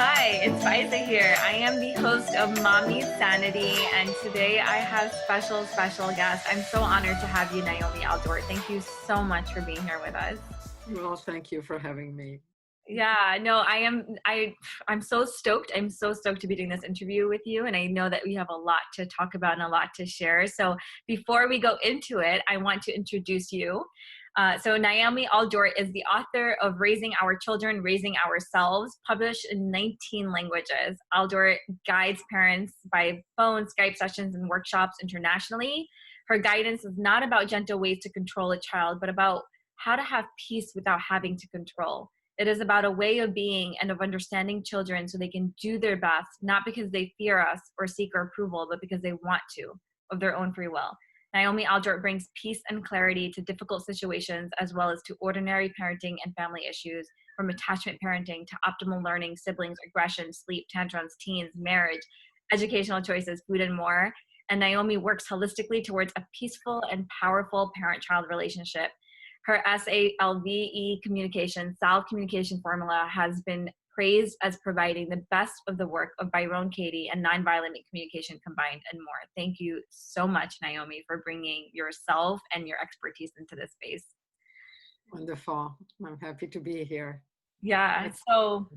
Hi, it's Faiza here. I am the host of Mommy Sanity, and today I have special guest. I'm so honored to have you, Naomi Aldor. Thank you so much for being here with us. Well, thank you for having me. Yeah, no, I'm so stoked. I'm so stoked to be doing this interview with you, and I know that we have a lot to talk about and a lot to share. So before we go into it, I want to introduce you. So Naomi Aldor is the author of Raising Our Children, Raising Ourselves, published in 19 languages. Aldor guides parents by phone, Skype sessions, and workshops internationally. Her guidance is not about gentle ways to control a child, but about how to have peace without having to control. It is about a way of being and of understanding children so they can do their best, not because they fear us or seek our approval, but because they want to, of their own free will. Naomi Aldor brings peace and clarity to difficult situations, as well as to ordinary parenting and family issues, from attachment parenting to optimal learning, siblings, aggression, sleep, tantrums, teens, marriage, educational choices, food, and more. And Naomi works holistically towards a peaceful and powerful parent-child relationship. Her SALVE communication, Salve Communication Formula, has been praised as providing the best of the work of Byron Katie and nonviolent communication combined and more. Thank you so much, Naomi, for bringing yourself and your expertise into this space. Wonderful. I'm happy to be here. Yeah. So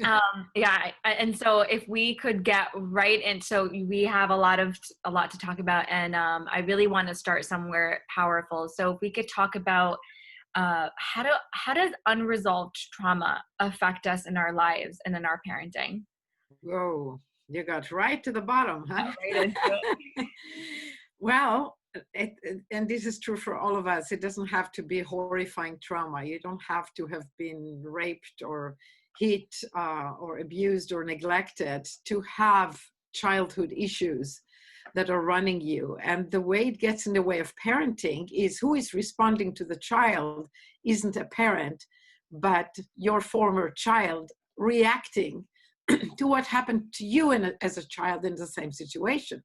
and so if we could get right in, so we have a lot to talk about, and I really want to start somewhere powerful. So if we could talk about how does unresolved trauma affect us in our lives and in our parenting? Whoa, you got right to the bottom, huh? Right into it. Well, and this is true for all of us. It doesn't have to be horrifying trauma. You don't have to have been raped or hit or abused or neglected to have childhood issues that are running you. And the way it gets in the way of parenting is who is responding to the child isn't a parent, but your former child reacting to what happened to you as a child in the same situation.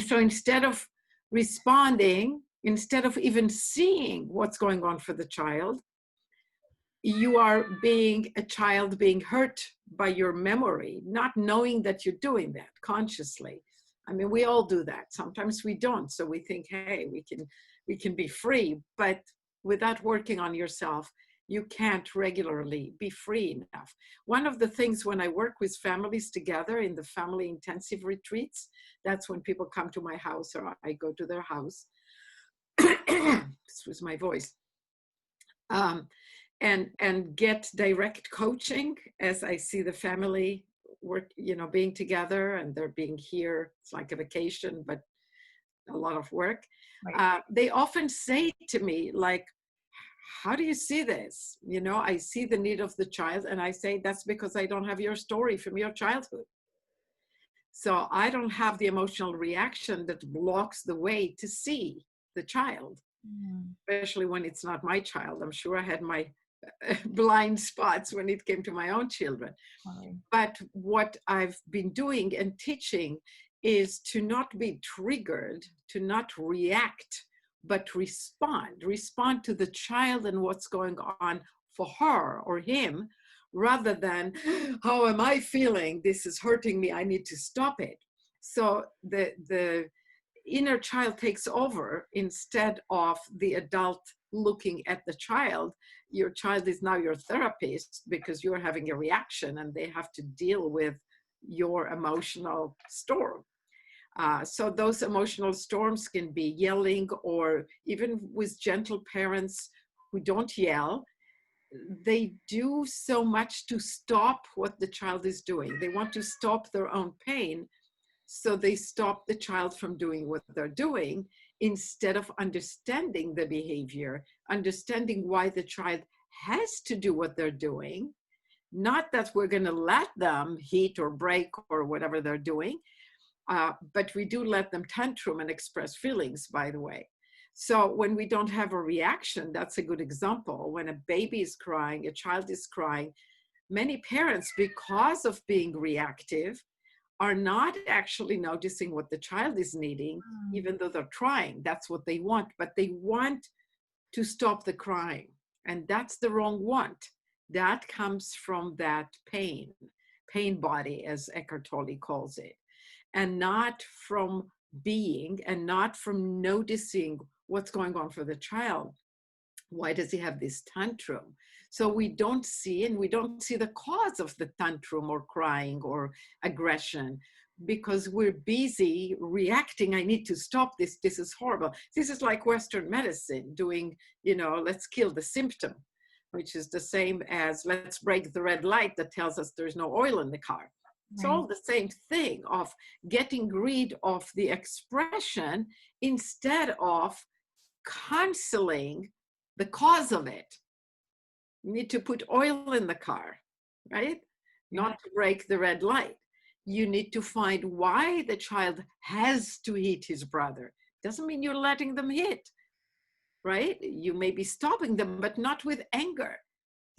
So instead of responding, instead of even seeing what's going on for the child, you are being a child being hurt by your memory, not knowing that you're doing that consciously. I mean, we all do that. Sometimes we don't. So we think, hey, we can be free, but without working on yourself, you can't regularly be free enough. One of the things when I work with families together in the family intensive retreats, that's when people come to my house or I go to their house. This was my voice. And get direct coaching as I see the family work, being together, and they're being here. It's like a vacation, but a lot of work. Right. They often say to me, like, how do you see this? I see the need of the child, and I say, that's because I don't have your story from your childhood. So I don't have the emotional reaction that blocks the way to see the child, especially when it's not my child. I'm sure I had my blind spots when it came to my own children. But what I've been doing and teaching is to not be triggered, to not react, but respond to the child and what's going on for her or him, rather than, how am I feeling? This is hurting me. I need to stop it. So the inner child takes over instead of the adult looking at the child. Your child is now your therapist because you're having a reaction and they have to deal with your emotional storm. So those emotional storms can be yelling, or even with gentle parents who don't yell, they do so much to stop what the child is doing. They want to stop their own pain, so they stop the child from doing what they're doing instead of understanding the behavior, understanding why the child has to do what they're doing. Not that we're going to let them hit or break or whatever they're doing, but we do let them tantrum and express feelings, by the way. So when we don't have a reaction, that's a good example. When a baby is crying, a child is crying, many parents, because of being reactive, are not actually noticing what the child is needing, even though they're trying. That's what they want, but they want to stop the crying. And that's the wrong want. That comes from that pain body, as Eckhart Tolle calls it, and not from being, and not from noticing what's going on for the child. Why does he have this tantrum? So we don't see, and we don't see the cause of the tantrum or crying or aggression, because we're busy reacting. I need to stop this. This is horrible. This is like Western medicine doing, let's kill the symptom, which is the same as let's break the red light that tells us there's no oil in the car. It's all the same thing of getting rid of the expression instead of canceling the cause of it. You need to put oil in the car, right? Not to break the red light. You need to find why the child has to hit his brother. Doesn't mean you're letting them hit, right? You may be stopping them, but not with anger.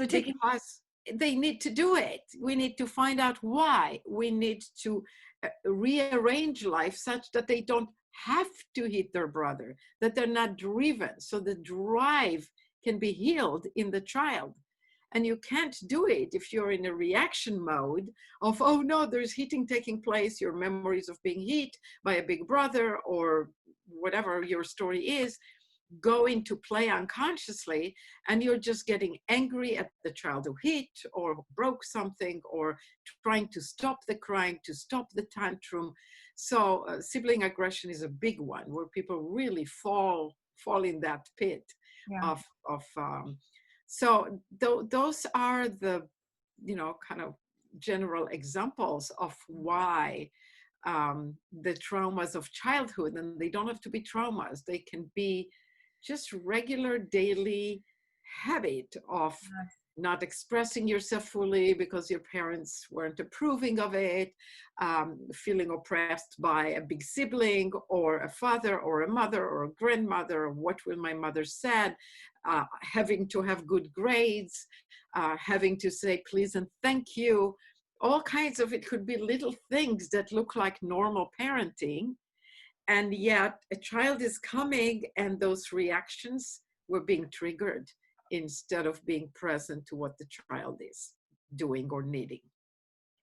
So because they need to do it. We need to find out why. We need to rearrange life such that they don't have to hit their brother, that they're not driven. So the drive can be healed in the child. And you can't do it if you're in a reaction mode of, oh no, there's hitting taking place, your memories of being hit by a big brother or whatever your story is, go into play unconsciously, and you're just getting angry at the child who hit or broke something, or trying to stop the crying, to stop the tantrum. So sibling aggression is a big one where people really fall in that pit of so those are the kind of general examples of why the traumas of childhood, and they don't have to be traumas, they can be just regular daily habit of not expressing yourself fully because your parents weren't approving of it, feeling oppressed by a big sibling or a father or a mother or a grandmother, or what will my mother said, having to have good grades, having to say please and thank you. All kinds of, it could be little things that look like normal parenting. And yet a child is coming and those reactions were being triggered instead of being present to what the child is doing or needing.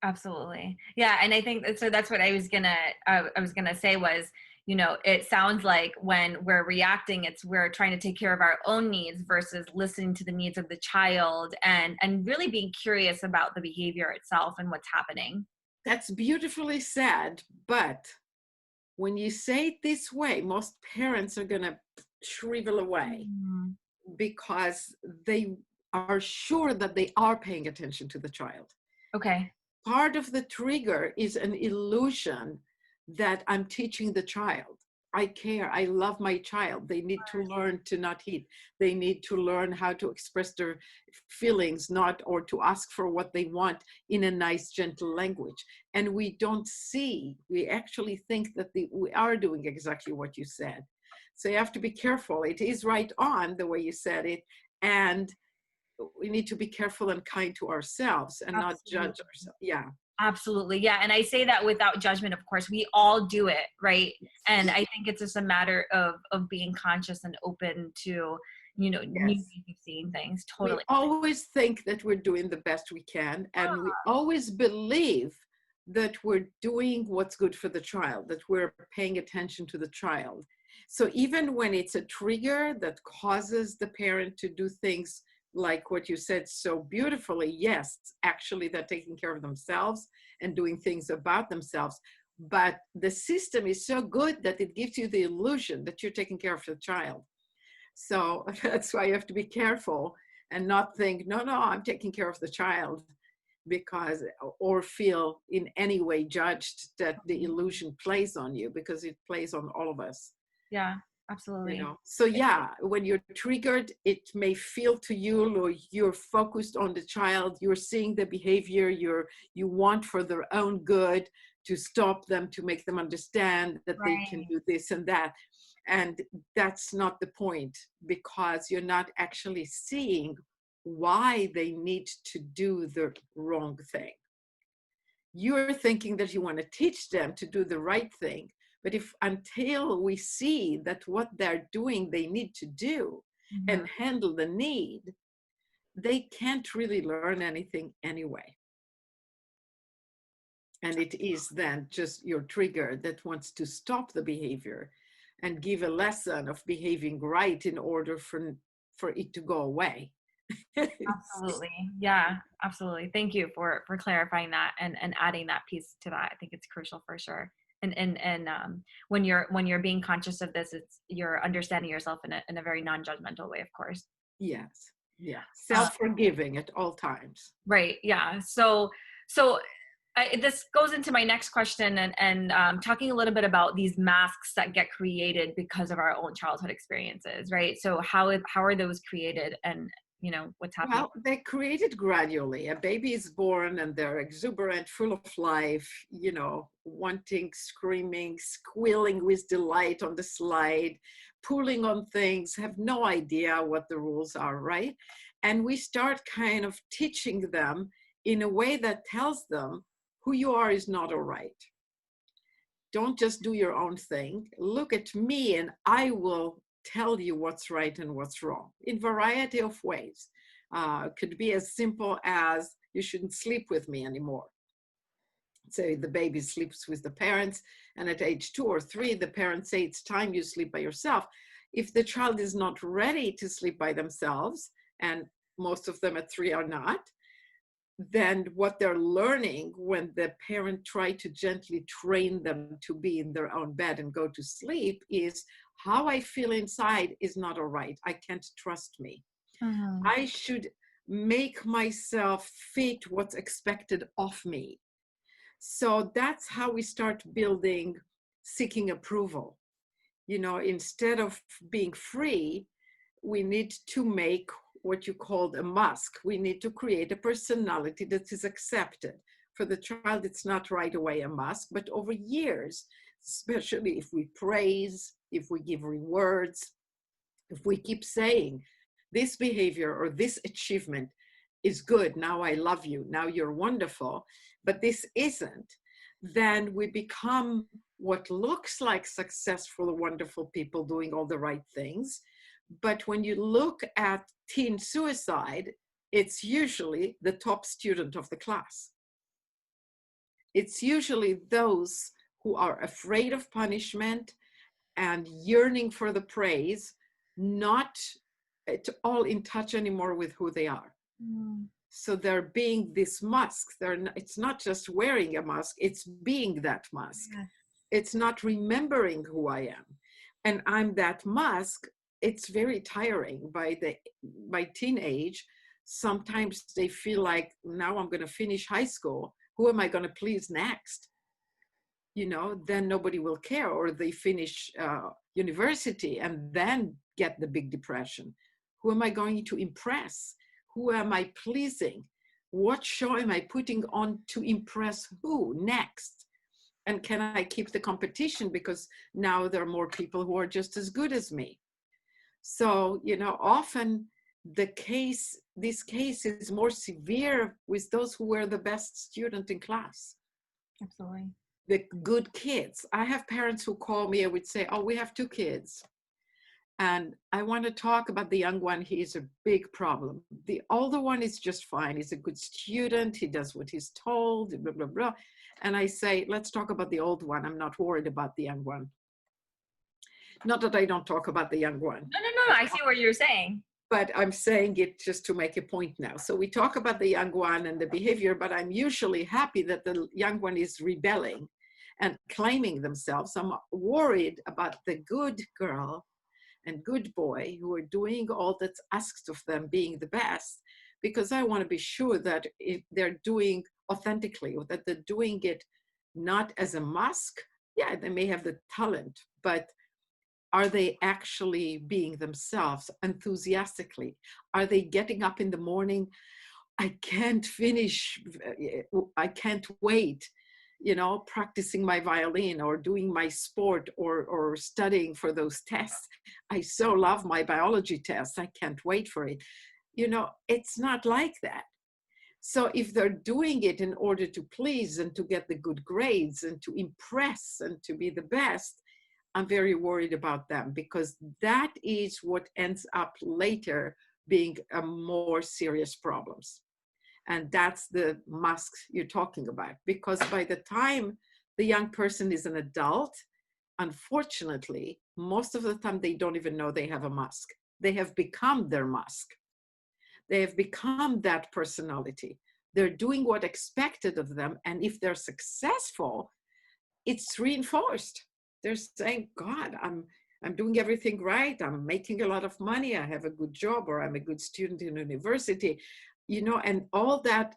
Absolutely. Yeah. And I think so that's what I was gonna say was, it sounds like when we're reacting, we're trying to take care of our own needs versus listening to the needs of the child and really being curious about the behavior itself and what's happening. That's beautifully said, but when you say it this way, most parents are going to shrivel away because they are sure that they are paying attention to the child. Okay. Part of the trigger is an illusion that I'm teaching the child. I care. I love my child. They need to learn to not hit. They need to learn how to express their feelings, or to ask for what they want in a nice, gentle language. And we don't see, we actually think that we are doing exactly what you said. So you have to be careful. It is right on the way you said it. And we need to be careful and kind to ourselves and not judge ourselves. Yeah. Absolutely. Yeah. And I say that without judgment, of course, we all do it. Right. And I think it's just a matter of being conscious and open to, new ways of seeing things. Totally. We always think that we're doing the best we can. And we always believe that we're doing what's good for the child, that we're paying attention to the child. So even when it's a trigger that causes the parent to do things like what you said so beautifully, yes, actually they're taking care of themselves and doing things about themselves. But the system is so good that it gives you the illusion that you're taking care of the child. So that's why you have to be careful and not think, no, I'm taking care of the child, or feel in any way judged that the illusion plays on you, because it plays on all of us. Yeah. Absolutely. So yeah, when you're triggered, it may feel to you, or you're focused on the child, you're seeing the behavior you want for their own good, to stop them, to make them understand that they can do this and that. And that's not the point, because you're not actually seeing why they need to do the wrong thing. You're thinking that you want to teach them to do the right thing. But until we see that what they're doing, they need to do and handle the need, they can't really learn anything anyway. And it is then just your trigger that wants to stop the behavior and give a lesson of behaving right in order for it to go away. Absolutely. Yeah, absolutely. Thank you for clarifying that and adding that piece to that. I think it's crucial for sure. And when you're being conscious of this, it's you're understanding yourself in a very non-judgmental way, of course. Yes. Yeah. Uh, Self-forgiving at all times. right. Yeah. So this goes into my next question and talking a little bit about these masks that get created because of our own childhood experiences, right? So how are those created, and what's happening? Well, they create it gradually. A baby is born and they're exuberant, full of life, wanting, screaming, squealing with delight on the slide, pulling on things, have no idea what the rules are, right? And we start kind of teaching them in a way that tells them who you are is not all right. Don't just do your own thing. Look at me and I will tell you what's right and what's wrong in variety of ways. Could be as simple as you shouldn't sleep with me anymore. So the baby sleeps with the parents, and at age 2 or 3, the parents say it's time you sleep by yourself. If the child is not ready to sleep by themselves, and most of them at 3 are not, then what they're learning when the parent try to gently train them to be in their own bed and go to sleep is how I feel inside is not all right. I can't trust me. I should make myself fit what's expected of me. So that's how we start building seeking approval. Instead of being free, we need to make what you called a mask. We need to create a personality that is accepted. For the child, it's not right away a mask, but over years, especially if we praise, if we give rewards, if we keep saying, this behavior or this achievement is good, now I love you, now you're wonderful, but this isn't, then we become what looks like successful, wonderful people doing all the right things. But when you look at teen suicide, it's usually the top student of the class. It's usually those who are afraid of punishment and yearning for the praise, not at all in touch anymore with who they are. So they're being this mask. It's not just wearing a mask, it's being that mask. Yeah. It's not remembering who I am. And I'm that mask. It's very tiring by teenage. Sometimes they feel like, now I'm going to finish high school. Who am I going to please next? Then nobody will care. Or they finish university and then get the big depression. Who am I going to impress? Who am I pleasing? What show am I putting on to impress who next? And can I keep the competition? Because now there are more people who are just as good as me. So, often this case is more severe with those who were the best student in class. Absolutely. The good kids. I have parents who call me and would say, oh, we have 2 kids. And I want to talk about the young one. He is a big problem. The older one is just fine. He's a good student. He does what he's told, blah, blah, blah. And I say, let's talk about the old one. I'm not worried about the young one. Not that I don't talk about the young one. No. I see what you're saying. But I'm saying it just to make a point now. So we talk about the young one and the behavior, but I'm usually happy that the young one is rebelling and claiming themselves. I'm worried about the good girl and good boy who are doing all that's asked of them, being the best, because I want to be sure that if they're doing authentically, or that they're doing it not as a mask. Yeah, they may have the talent, but are they actually being themselves enthusiastically? Are they getting up in the morning? I can't wait, practicing my violin or doing my sport or studying for those tests. I so love my biology tests. I can't wait for it. It's not like that. So if they're doing it in order to please and to get the good grades and to impress and to be the best, I'm very worried about them, because that is what ends up later being more serious problems. And that's the masks you're talking about. Because by the time the young person is an adult, unfortunately, most of the time they don't even know they have a mask. They have become their mask. They have become that personality. They're doing what expected of them. And if they're successful, it's reinforced. They're saying, God, I'm doing everything right. I'm making a lot of money. I have a good job, or I'm a good student in university, and all that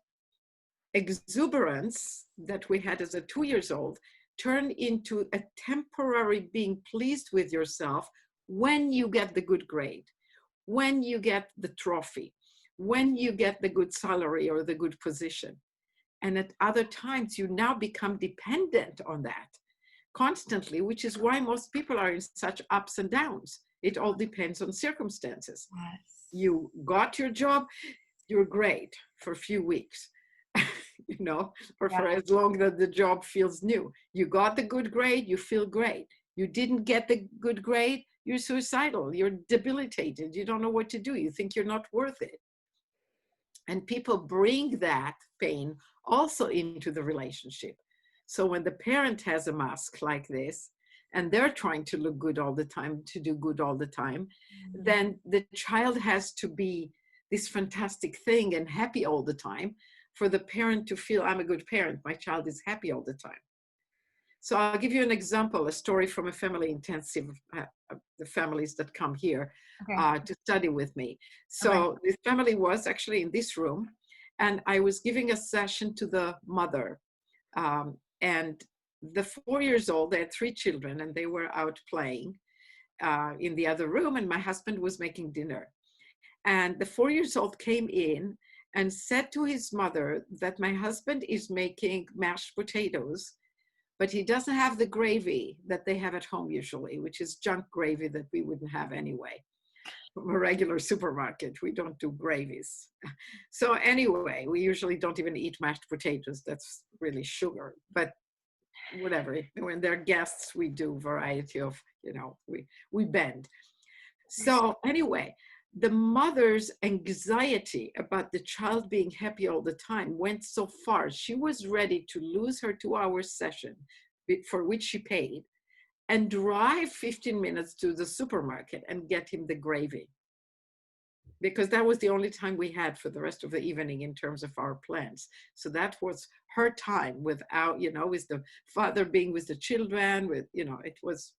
exuberance that we had as a 2-year-old turned into a temporary being pleased with yourself when you get the good grade, when you get the trophy, when you get the good salary or the good position. And at other times, you now become dependent on that constantly, which is why most people are in such ups and downs. It all depends on circumstances. Yes. You got your job, you're great for a few weeks, or for as long as the job feels new. You got the good grade, you feel great. You didn't get the good grade, you're suicidal, you're debilitated, you don't know what to do, you think you're not worth it. And people bring that pain also into the relationship. So when the parent has a mask like this, and they're trying to look good all the time, to do good all the time, then the child has to be this fantastic thing and happy all the time for the parent to feel, I'm a good parent, my child is happy all the time. So I'll give you an example, a story from a family intensive, the families that come here to study with me. So this family was actually in this room, and I was giving a session to the mother. And the 4 years old, they had 3 children, and they were out playing in the other room, and my husband was making dinner. And the 4 years old came in and said to his mother that my husband is making mashed potatoes, but he doesn't have the gravy that they have at home usually, which is junk gravy that we wouldn't have anyway. From a regular supermarket, we don't do gravies. So anyway, we usually don't even eat mashed potatoes. That's really sugar, but whatever. When they're guests, we do variety of, we bend. So anyway, the mother's anxiety about the child being happy all the time went so far. She was ready to lose her 2-hour session for which she paid and drive 15 minutes to the supermarket and get him the gravy, because that was the only time we had for the rest of the evening in terms of our plans. So that was her time without, with the father being with the children, it was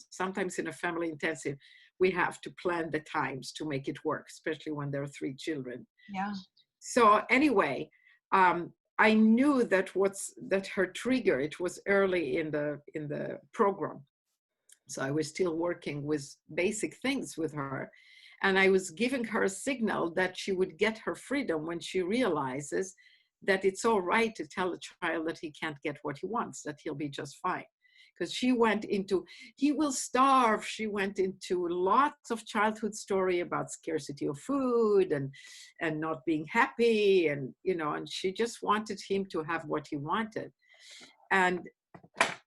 sometimes in a family intensive, we have to plan the times to make it work, especially when there are 3 children. Yeah. So anyway, I knew that her trigger, it was early in the program. So I was still working with basic things with her. And I was giving her a signal that she would get her freedom when she realizes that it's all right to tell a child that he can't get what he wants, that he'll be just fine. Because she went into, he will starve. She went into lots of childhood story about scarcity of food and not being happy. And, and she just wanted him to have what he wanted. And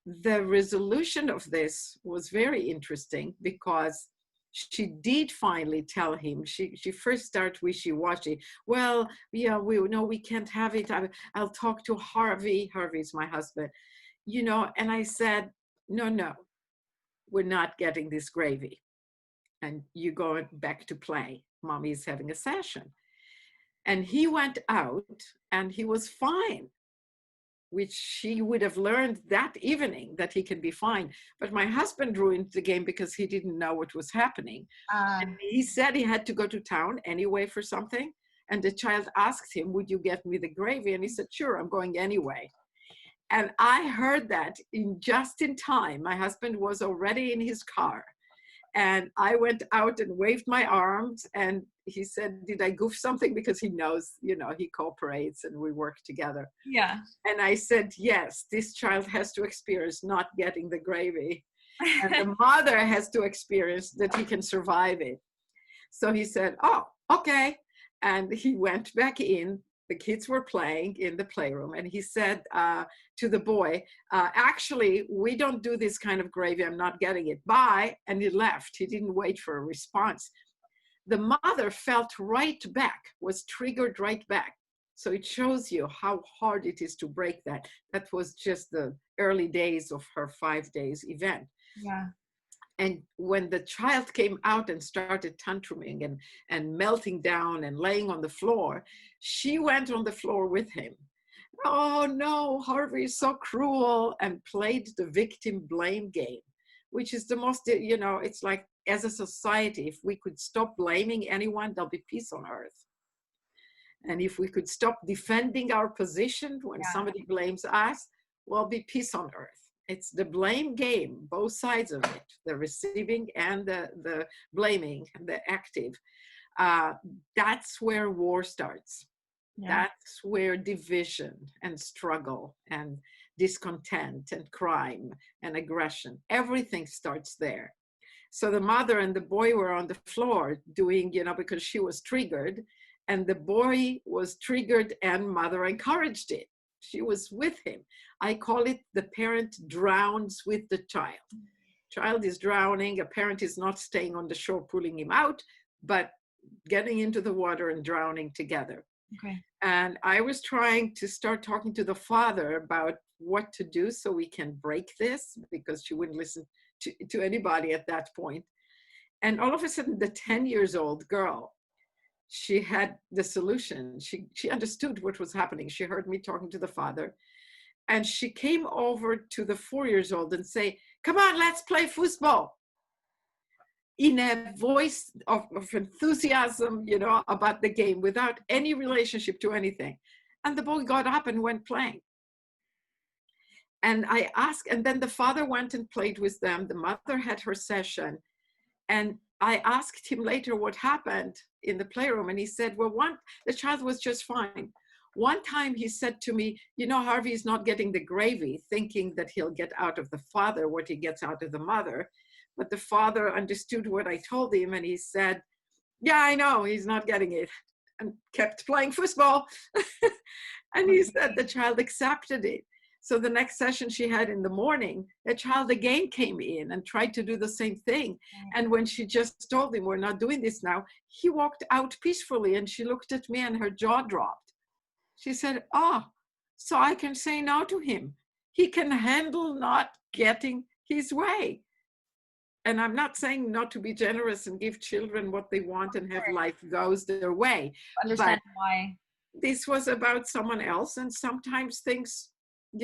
the resolution of this was very interesting, because she did finally tell him. She first started wishy-washy. Well, yeah, we can't have it. I'll talk to Harvey. Harvey's my husband. And I said, no, we're not getting this gravy. And you go back to play. Mommy is having a session. And he went out and he was fine, which she would have learned that evening that he can be fine. But my husband ruined the game because he didn't know what was happening. And he said he had to go to town anyway for something. And the child asked him, would you get me the gravy? And he said, sure, I'm going anyway. And I heard that just in time. My husband was already in his car. And I went out and waved my arms. And he said, did I goof something? Because he knows, he cooperates and we work together. Yeah. And I said, yes, this child has to experience not getting the gravy. And the mother has to experience that he can survive it. So he said, oh, okay. And he went back in. The kids were playing in the playroom, and he said to the boy, actually, we don't do this kind of gravy. I'm not getting it. Bye. And he left. He didn't wait for a response. the mother felt right back, was triggered right back. So it shows you how hard it is to break that. That was just the early days of her 5 days event. Yeah. And when the child came out and started tantruming and melting down and laying on the floor, she went on the floor with him. Oh no, Harvey is so cruel, and played the victim blame game, which is the most, it's like, as a society, if we could stop blaming anyone, there'll be peace on earth. And if we could stop defending our position when Yeah. somebody blames us, well, be peace on earth. It's the blame game, both sides of it, the receiving and the blaming, the active. That's where war starts. Yeah. That's where division and struggle and discontent and crime and aggression, everything starts there. So the mother and the boy were on the floor doing, because she was triggered, and the boy was triggered and mother encouraged it. She was with him. I call it the parent drowns with the child. Child is drowning, a parent is not staying on the shore pulling him out, but getting into the water and drowning together. Okay. And I was trying to start talking to the father about what to do so we can break this, because she wouldn't listen to anybody at that point. And all of a sudden, the 10 years old girl, she had the solution. She understood what was happening. She heard me talking to the father. And she came over to the 4 years old and say, come on, let's play football. In a voice of enthusiasm, about the game, without any relationship to anything. And the boy got up and went playing. And I asked, and then the father went and played with them. The mother had her session. And I asked him later what happened in the playroom. And he said, well, the child was just fine. One time he said to me, Harvey is not getting the gravy, thinking that he'll get out of the father what he gets out of the mother. But the father understood what I told him, and he said, yeah, I know, he's not getting it, and kept playing football. And he said the child accepted it. So the next session she had in the morning, the child again came in and tried to do the same thing. And when she just told him, we're not doing this now, he walked out peacefully, and she looked at me and her jaw dropped. She said, so I can say no to him. He can handle not getting his way. And I'm not saying not to be generous and give children what they want and have life goes their way. Understand why. This was about someone else, and sometimes things,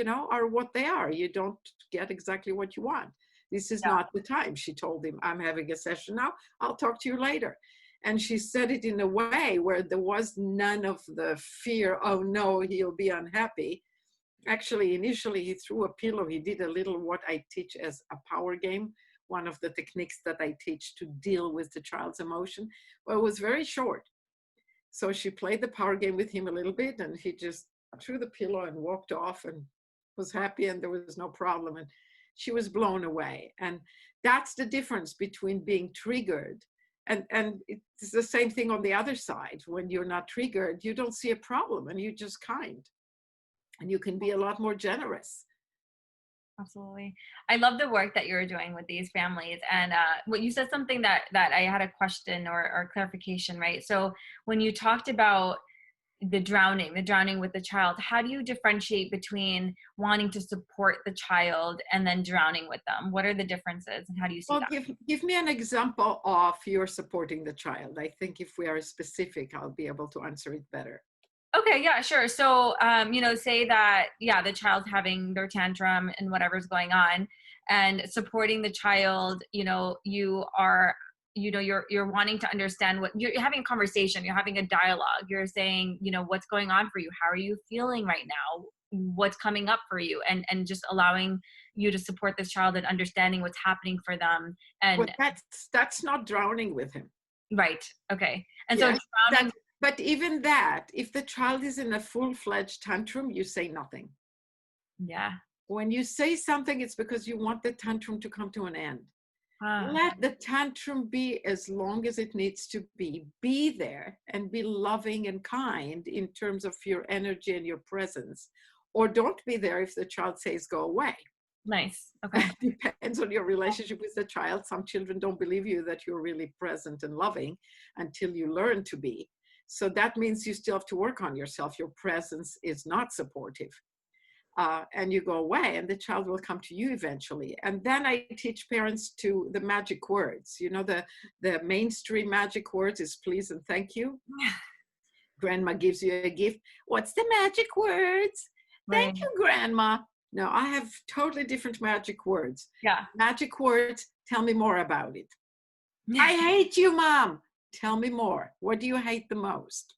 are what they are. You don't get exactly what you want. This is not the time. She told him, I'm having a session now. I'll talk to you later. And she said it in a way where there was none of the fear, oh no, he'll be unhappy. Actually, initially he threw a pillow. He did a little what I teach as a power game, one of the techniques that I teach to deal with the child's emotion. Well, it was very short. So she played the power game with him a little bit, and he just threw the pillow and walked off and was happy, and there was no problem. And she was blown away. And that's the difference between being triggered. And it's the same thing on the other side. When you're not triggered, you don't see a problem, and you're just kind. And you can be a lot more generous. Absolutely. I love the work that you're doing with these families. And what you said something that I had a question or clarification, right? So when you talked about the drowning with the child, how do you differentiate between wanting to support the child and then drowning with them? What are the differences, and how do you see that? Give me an example of you're supporting the child. I think if we are specific, I'll be able to answer it better. Okay, yeah, sure. So, say that, the child's having their tantrum and whatever's going on, and supporting the child, you are, you're wanting to understand what you're having a conversation, you're having a dialogue, you're saying, what's going on for you? How are you feeling right now? What's coming up for you? And just allowing you to support this child and understanding what's happening for them. And that's not drowning with him. Right. Okay. And yes, so drowning. But even that, if the child is in a full-fledged tantrum, you say nothing. Yeah. When you say something, it's because you want the tantrum to come to an end. Let the tantrum be as long as it needs to be. Be there and be loving and kind in terms of your energy and your presence. Or don't be there if the child says, go away. Nice. Okay. Depends on your relationship with the child. Some children don't believe you that you're really present and loving until you learn to be. So that means you still have to work on yourself. Your presence is not supportive. And you go away, and the child will come to you eventually. And then I teach parents to the magic words. You know, the mainstream magic words is please and thank you. Grandma gives you a gift. What's the magic words? Right. Thank you, Grandma. No, I have totally different magic words. Yeah. Magic words, tell me more about it. I hate you, Mom. Tell me more. What do you hate the most?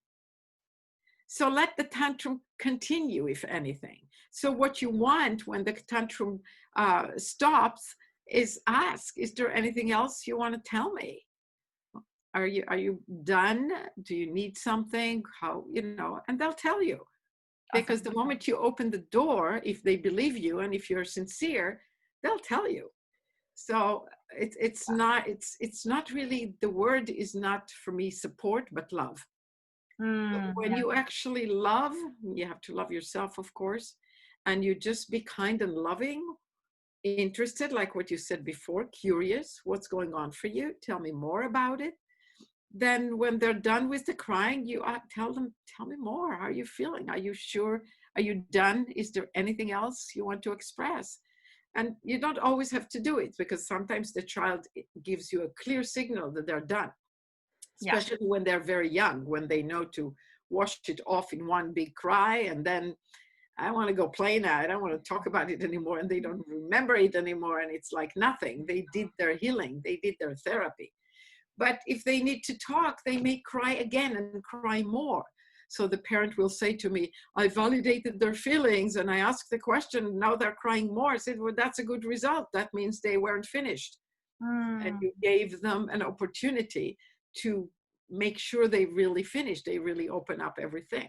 So let the tantrum continue, if anything. So what you want when the tantrum stops is ask, is there anything else you want to tell me? Are you done? Do you need something? How, you know, and they'll tell you. Because the moment you open the door, if they believe you and if you're sincere, they'll tell you. So it's not really, the word is not for me support, but love. When you actually love, you have to love yourself, of course, and you just be kind and loving, interested, like what you said before, curious, what's going on for you? Tell me more about it. Then when they're done with the crying, you tell them, tell me more. How are you feeling? Are you sure? Are you done? Is there anything else you want to express? And you don't always have to do it, because sometimes the child gives you a clear signal that they're done, especially when they're very young, when they know to wash it off in one big cry, and then I want to go play now. I don't want to talk about it anymore, and they don't remember it anymore, and it's like nothing. They did their healing. They did their therapy. But if they need to talk, they may cry again and cry more. So the parent will say to me, I validated their feelings and I asked the question, now they're crying more. I said, well, that's a good result. That means they weren't finished. And you gave them an opportunity to make sure they really finish. They really open up everything.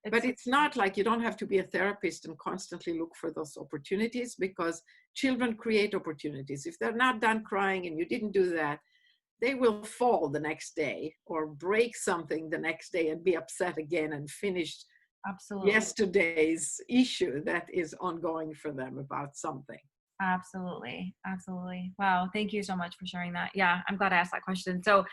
But it's not like, you don't have to be a therapist and constantly look for those opportunities, because children create opportunities. If they're not done crying and you didn't do that, they will fall the next day or break something the next day and be upset again and finish yesterday's issue that is ongoing for them about something. Absolutely. Absolutely. Wow. Thank you so much for sharing that. Yeah, I'm glad I asked that question. So,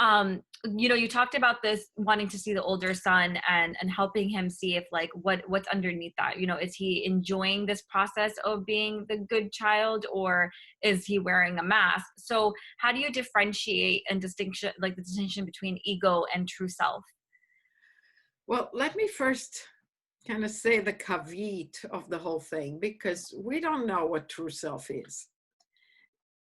you know, you talked about this wanting to see the older son and helping him see if like what's underneath that. You know, is he enjoying this process of being the good child, or is he wearing a mask? So how do you differentiate and distinction, like the distinction between ego and true self? Well, let me first kind of say the caveat of the whole thing, because we don't know what true self is.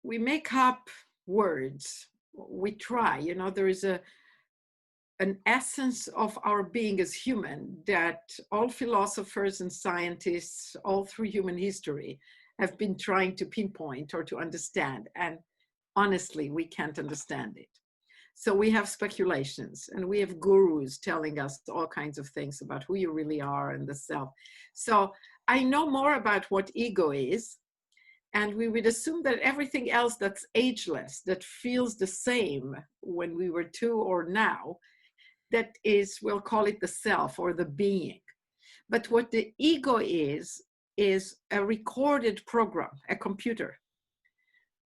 We make up words. We try, you know, there is an essence of our being as human that all philosophers and scientists all through human history have been trying to pinpoint or to understand. And honestly, we can't understand it. So we have speculations, and we have gurus telling us all kinds of things about who you really are and the self. So I know more about what ego is, and we would assume that everything else that's ageless, that feels the same when we were 2 or now, that is, we'll call it the self or the being. But what the ego is a recorded program, a computer.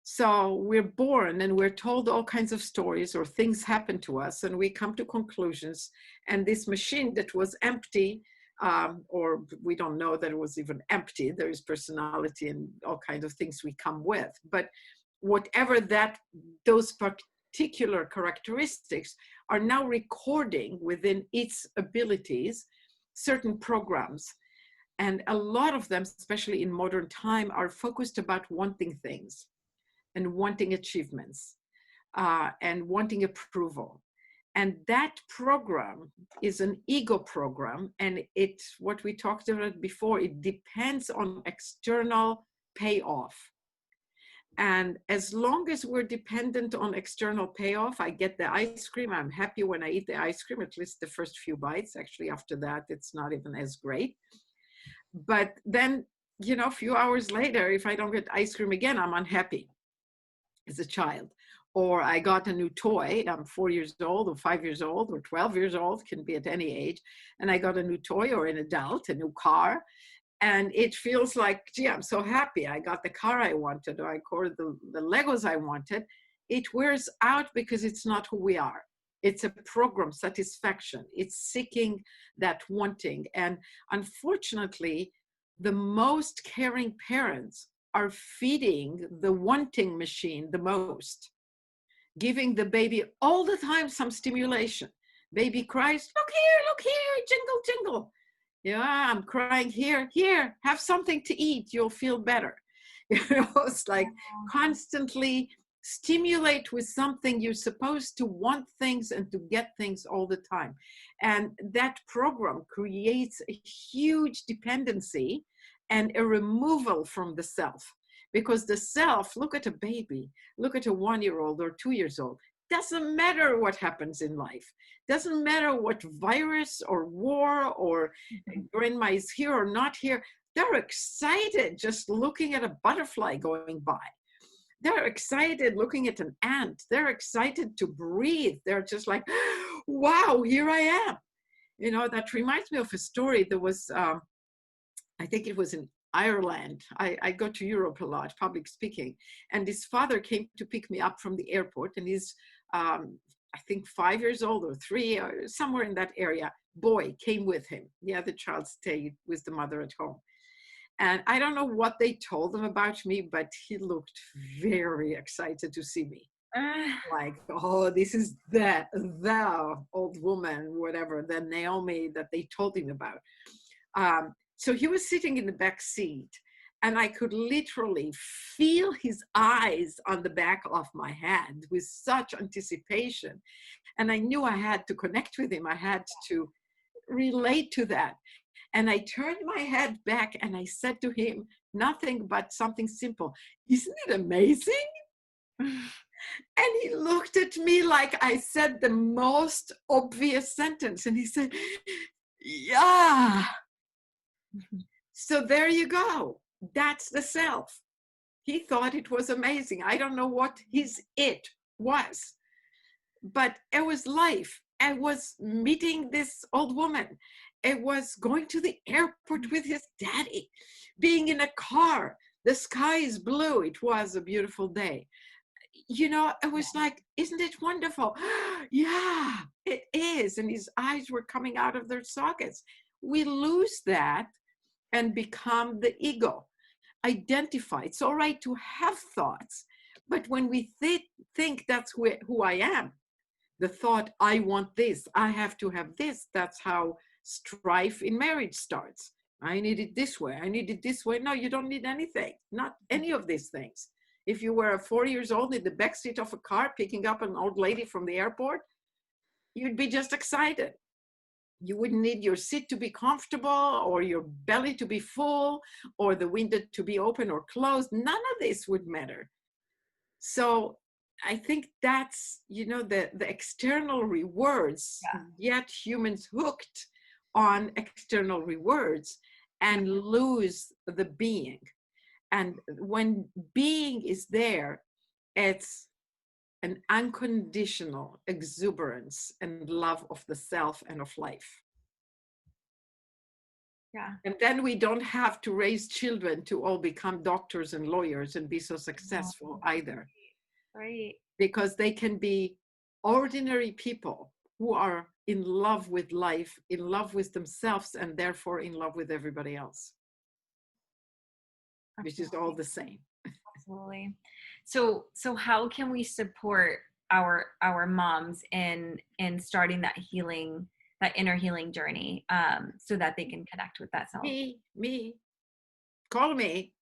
So we're born and we're told all kinds of stories, or things happen to us, and we come to conclusions. And this machine that was empty, or we don't know that it was even empty, there is personality and all kinds of things we come with. But whatever those particular characteristics are now recording within its abilities, certain programs. And a lot of them, especially in modern time, are focused about wanting things and wanting achievements and wanting approval. And that program is an ego program. And it's what we talked about before. It depends on external payoff. And as long as we're dependent on external payoff, I get the ice cream. I'm happy when I eat the ice cream, at least the first few bites. Actually, after that, it's not even as great. But then, you know, a few hours later, if I don't get ice cream again, I'm unhappy as a child. Or I got a new toy. I'm 4 years old or 5 years old or 12 years old, can be at any age. And I got a new toy, or an adult, a new car. And it feels like, gee, I'm so happy. I got the car I wanted, or I got the Legos I wanted. It wears out because it's not who we are. It's a program, satisfaction. It's seeking that wanting. And unfortunately, the most caring parents are feeding the wanting machine the most, giving the baby all the time some stimulation. Baby cries, look here, jingle, jingle. Yeah, I'm crying here, have something to eat, you'll feel better. It's like constantly stimulate with something. You're supposed to want things and to get things all the time. And that program creates a huge dependency and a removal from the self. Because the self, look at a baby, look at a 1-year-old or 2 years old. Doesn't matter what happens in life. Doesn't matter what virus or war or grandma is here or not here. They're excited just looking at a butterfly going by. They're excited looking at an ant. They're excited to breathe. They're just like, wow, here I am. You know, that reminds me of a story. There was, I think it was in Ireland. I go to Europe a lot, public speaking. And his father came to pick me up from the airport, and he's, I think 5 years old or 3, or somewhere in that area. Boy came with him. The other child stayed with the mother at home. And I don't know what they told him about me, but he looked very excited to see me. Like, oh, this is the old woman, whatever, the Naomi that they told him about. So he was sitting in the back seat, and I could literally feel his eyes on the back of my head with such anticipation. And I knew I had to connect with him. I had to relate to that. And I turned my head back and I said to him nothing but something simple. Isn't it amazing? And he looked at me like I said the most obvious sentence. And he said, yeah. So there you go. That's the self. He thought it was amazing. I don't know what his it was, but it was life. I was meeting this old woman. It was going to the airport with his daddy, being in a car. The sky is blue. It was a beautiful day. You know, it was like, isn't it wonderful? Yeah, it is. And his eyes were coming out of their sockets. We lose that and become the ego. Identify. It's all right to have thoughts, but when we think that's who I am, the thought, I want this, I have to have this, that's how strife in marriage starts. I need it this way, I need it this way. No, you don't need anything, not any of these things. If you were 4 years old in the backseat of a car picking up an old lady from the airport, you'd be just excited. You wouldn't need your seat to be comfortable or your belly to be full or the window to be open or closed. None of this would matter. So I think that's, you know, the external rewards, yet humans hooked on external rewards and lose the being. And when being is there, it's an unconditional exuberance and love of the self and of life. Yeah. And then we don't have to raise children to all become doctors and lawyers and be so successful either. Right. Because they can be ordinary people who are in love with life, in love with themselves, and therefore in love with everybody else, which is all the same. Absolutely. So how can we support our moms in starting that healing, that inner healing journey, so that they can connect with that self? Me, call me.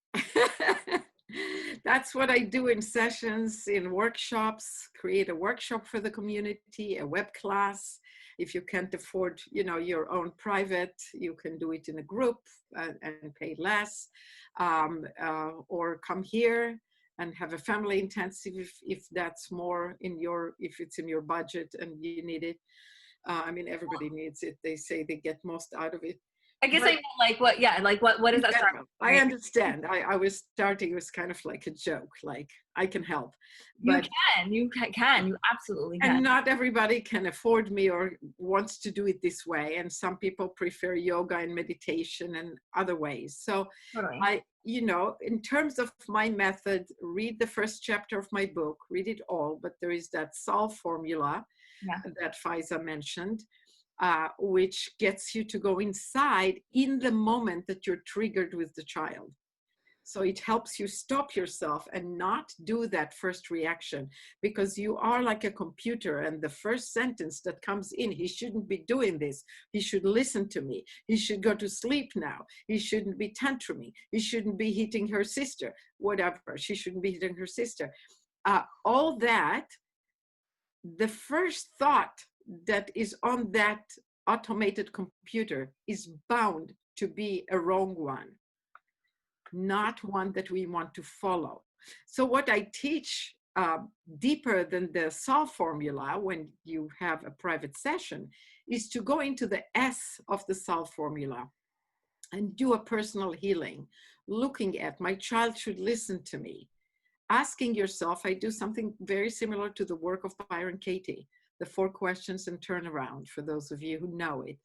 That's what I do in sessions, in workshops. Create a workshop for the community, a web class. If you can't afford, you know, your own private, you can do it in a group and pay less, or come here and have a family intensive if that's more in your, if it's in your budget and you need it. I mean, everybody needs it. They say they get most out of it. I guess I But meant like what, yeah, like what is in that? Sorry. general, I Right. understand. I was starting, it was kind of like a joke, like I can help. You But can, you absolutely can. and not everybody can afford me or wants to do it this way. And some people prefer yoga and meditation and other ways. So Totally. I, in terms of my method, read the first chapter of my book, read it all, but there is that solve formula Yeah. that Faiza mentioned, which gets you to go inside in the moment that you're triggered with the child. So it helps you stop yourself and not do that first reaction, because you are like a computer, and the first sentence that comes in, he shouldn't be doing this. He should listen to me. He should go to sleep now. He shouldn't be tantruming. He shouldn't be hitting her sister, whatever. She shouldn't be hitting her sister. All that, the first thought that is on that automated computer is bound to be a wrong one, not one that we want to follow. So what I teach deeper than the solve formula when you have a private session is to go into the S of the solve formula and do a personal healing, looking at my child should listen to me, asking yourself, I do something very similar to the work of Byron Katie, the 4 questions and turnaround, for those of you who know it.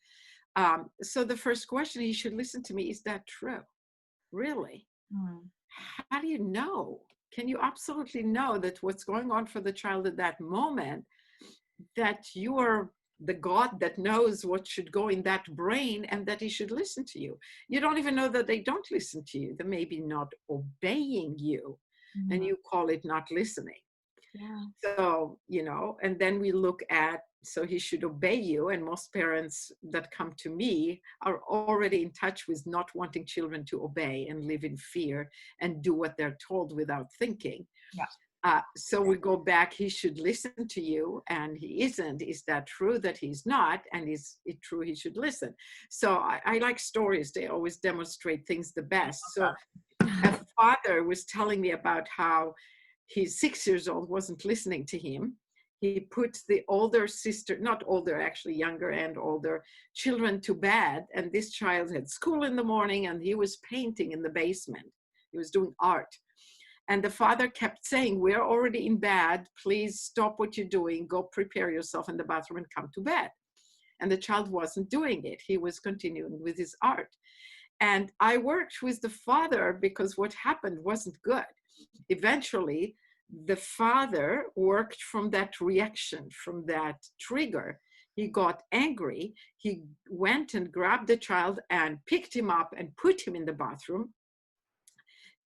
So the first question, he should listen to me, is that true? Really? Hmm. How do you know? Can you absolutely know that what's going on for the child at that moment, that you are the God that knows what should go in that brain and that he should listen to you? You don't even know that they don't listen to you. They may be not obeying you, and Mhm. you call it not listening. Yeah. So, and then we look at, so he should obey you. And most parents that come to me are already in touch with not wanting children to obey and live in fear and do what they're told without thinking. Yeah. So we go back, he should listen to you, and he isn't. Is that true that he's not? And is it true he should listen? So I like stories. They always demonstrate things the best. So a father was telling me about how his 6 years old wasn't listening to him. He put the older sister, not older, actually younger and older children to bed. And this child had school in the morning and he was painting in the basement. He was doing art. And the father kept saying, we're already in bed. Please stop what you're doing. Go prepare yourself in the bathroom and come to bed. And the child wasn't doing it. He was continuing with his art. And I worked with the father because what happened wasn't good. Eventually, the father worked from that reaction, from that trigger. He got angry. He went and grabbed the child and picked him up and put him in the bathroom,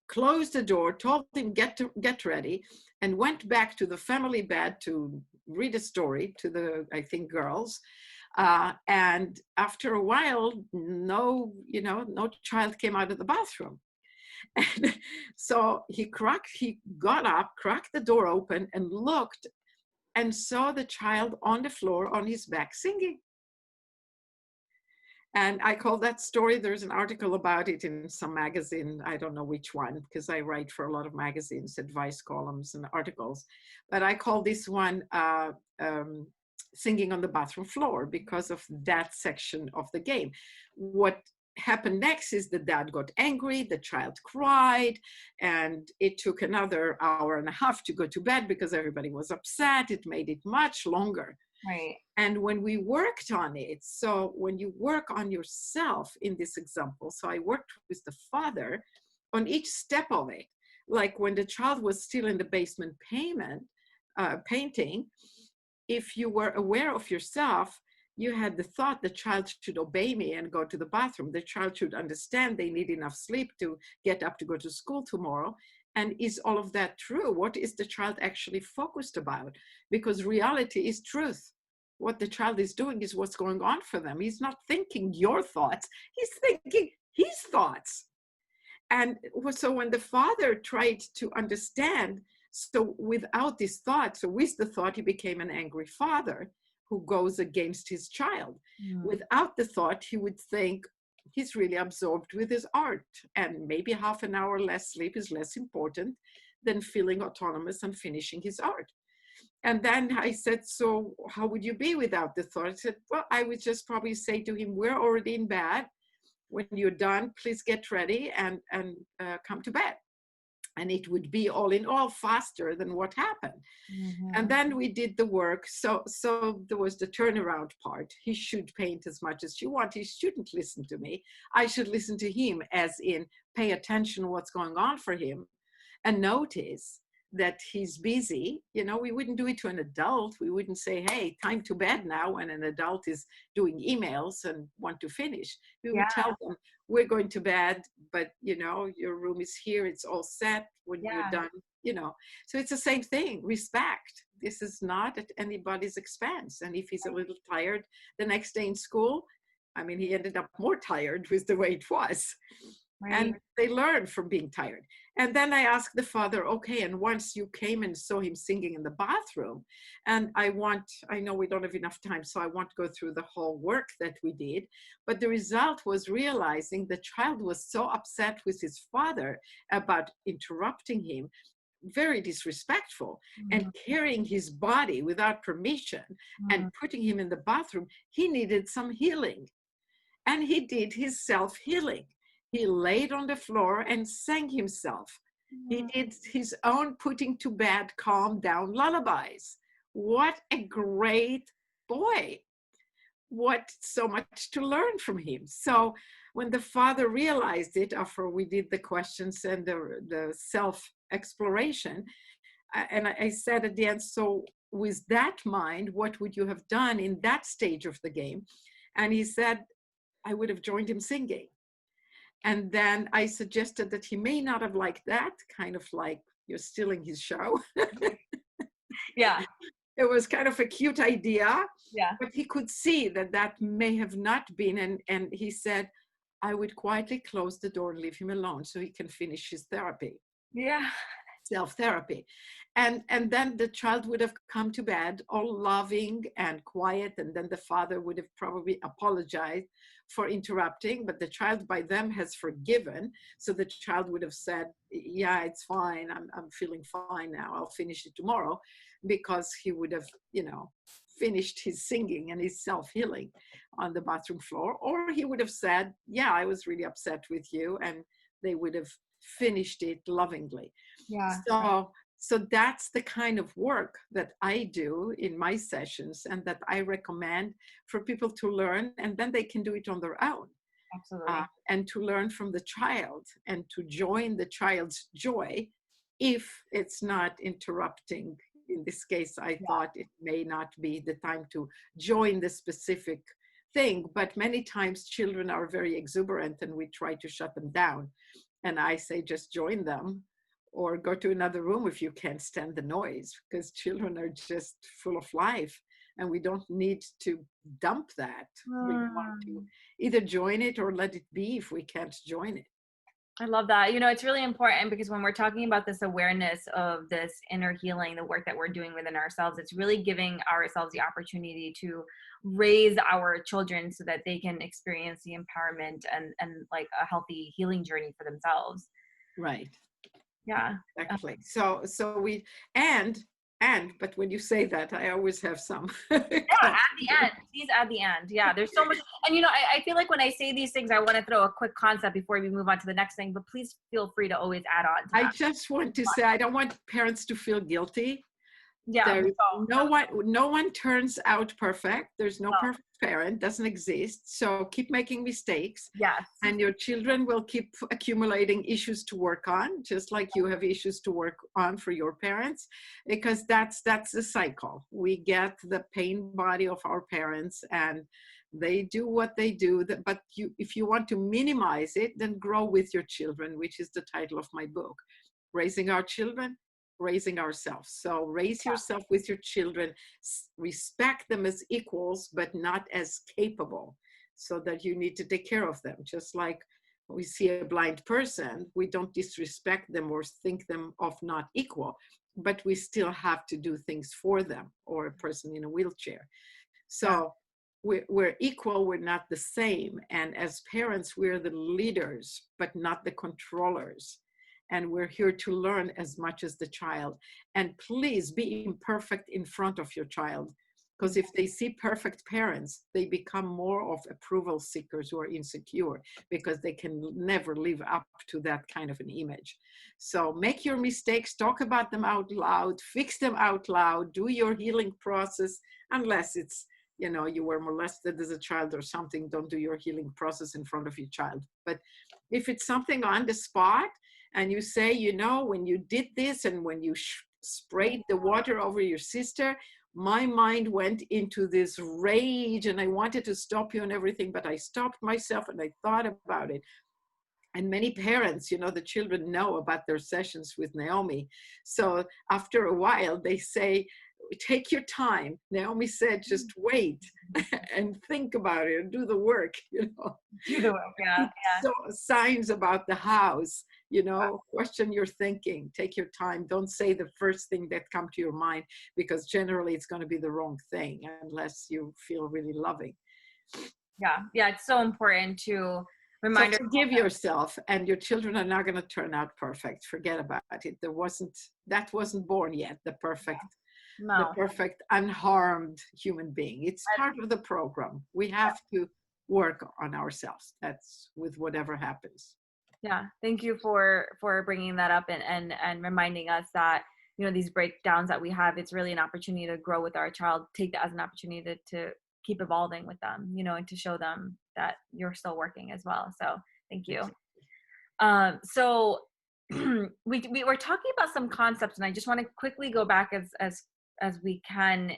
closed the door, told him get ready, and went back to the family bed to read a story to the, I think, girls. And after a while, no child came out of the bathroom. And so he got up, cracked the door open and looked and saw the child on the floor on his back singing. And I call that story, there's an article about it in some magazine, I don't know which one, because I write for a lot of magazines, advice columns and articles. But I call this one Singing on the Bathroom Floor because of that section of the game. What happened next is the dad got angry, the child cried, and it took another hour and a half to go to bed because everybody was upset. It made it much longer. Right. And when we worked on it, so when you work on yourself in this example, so I worked with the father on each step of it, like when the child was still in the basement painting, if you were aware of yourself, you had the thought the child should obey me and go to the bathroom. The child should understand they need enough sleep to get up to go to school tomorrow. And is all of that true? What is the child actually focused about? Because reality is truth. What the child is doing is what's going on for them. He's not thinking your thoughts. He's thinking his thoughts. And so when the father tried to understand, so without this thought, so with the thought, he became an angry father who goes against his child. Mm. Without the thought, he would think he's really absorbed with his art, and maybe half an hour less sleep is less important than feeling autonomous and finishing his art. And then I said, so how would you be without the thought? I said, well, I would just probably say to him, we're already in bed. when you're done, please get ready and come to bed. And it would be all in all faster than what happened. And Mhm. then we did the work. So there was the turnaround part. He should paint as much as you want. He shouldn't listen to me. I should listen to him, as in pay attention to what's going on for him and notice that he's busy. You know, we wouldn't do it to an adult. We wouldn't say, hey, time to bed now, when an adult is doing emails and want to finish. We Yeah, would tell them, we're going to bed, but you know, your room is here, it's all set. When you're yeah, done, you know. So it's the same thing, respect. This is not at anybody's expense. And if he's a little tired the next day in school, I mean, he ended up more tired with the way it was. right. And they learn from being tired. And then I asked the father, okay, and once you came and saw him singing in the bathroom, and I know we don't have enough time, so I won't go through the whole work that we did, but the result was realizing the child was so upset with his father about interrupting him, very disrespectful, and Mhm. carrying his body without permission and Mhm. putting him in the bathroom. He needed some healing. And he did his self-healing. He laid on the floor and sang himself. He did his own putting to bed, calm down lullabies. What a great boy. What so much to learn from him. So when the father realized it, after we did the questions and the self-exploration, and I said at the end, so with that mind, what would you have done in that stage of the game? And he said, I would have joined him singing. And then I suggested that he may not have liked that, kind of like you're stealing his show. Yeah, It was kind of a cute idea, yeah, but he could see that that may have not been. And he said, I would quietly close the door and leave him alone so he can finish his therapy. yeah. Self-therapy. And then the child would have come to bed all loving and quiet, and then the father would have probably apologized for interrupting, but the child by them has forgiven. So the child would have said, yeah, it's fine, I'm feeling fine now, I'll finish it tomorrow, because he would have, you know, finished his singing and his self-healing on the bathroom floor. Or he would have said, yeah, I was really upset with you, and they would have finished it lovingly. Yeah. So that's the kind of work that I do in my sessions, and that I recommend for people to learn, and then they can do it on their own, Absolutely. and to learn from the child and to join the child's joy, if it's not interrupting. In this case, I thought it may not be the time to join the specific thing, but many times children are very exuberant and we try to shut them down. And I say, just join them, or go to another room if you can't stand the noise, because children are just full of life and we don't need to dump that. We want to Mm. either join it or let it be if we can't join it. I love that. You know, it's really important because when we're talking about this awareness of this inner healing, the work that we're doing within ourselves, it's really giving ourselves the opportunity to raise our children so that they can experience the empowerment and like a healthy healing journey for themselves. Right. Yeah. Exactly. So we and but when you say that, I always have some Yeah, at the contra- end. Please add the end. Yeah, there's so much. And you know, I feel like when I say these things, I want to throw a quick concept before we move on to the next thing, but please feel free to always add on to I that. just want to say I don't want parents to feel guilty. Yeah, we There's go. no one turns out perfect. There's no No. perfect parent, doesn't exist. So keep making mistakes, Yes. and your children will keep accumulating issues to work on, just like you have issues to work on for your parents, because that's the cycle. We get the pain body of our parents, and they do what they do. But if you want to minimize it, then grow with your children, which is the title of my book, Raising Our Children, Raising Ourselves. So raise yourself with your children, respect them as equals, but not as capable, so that you need to take care of them. Just like we see a blind person, we don't disrespect them or think them of not equal, but we still have to do things for them, or a person in a wheelchair. Yeah. So we're equal, we're not the same. And as parents, we're the leaders, but not the controllers. And we're here to learn as much as the child. And please be imperfect in front of your child. Because if they see perfect parents, they become more of approval seekers who are insecure because they can never live up to that kind of an image. So make your mistakes, talk about them out loud, fix them out loud, do your healing process, unless it's, you know, you were molested as a child or something, don't do your healing process in front of your child. But if it's something on the spot and you say, you know, when you did this and when you sprayed the water over your sister, my mind went into this rage and I wanted to stop you and everything, but I stopped myself and I thought about it. And many parents, you know, the children know about their sessions with Naomi. So after a while, they say, take your time. Naomi said, just wait and think about it and do the work, you know. Do the work, yeah. So signs about the house, you know, question your thinking, take your time. Don't say the first thing that comes to your mind, because generally it's going to be the wrong thing unless you feel really loving. Yeah, it's so important to remind so forgive yourself, and your children are not going to turn out perfect. Forget about it. That wasn't born yet, the perfect unharmed human being. It's part of the program. We have to work on ourselves. That's with whatever happens. Yeah, thank you for bringing that up and reminding us that, you know, these breakdowns that we have, it's really an opportunity to grow with our child. Take that as an opportunity to keep evolving with them, you know, and to show them that you're still working as well. So thank you. So we were talking about some concepts, and I just want to quickly go back as we can,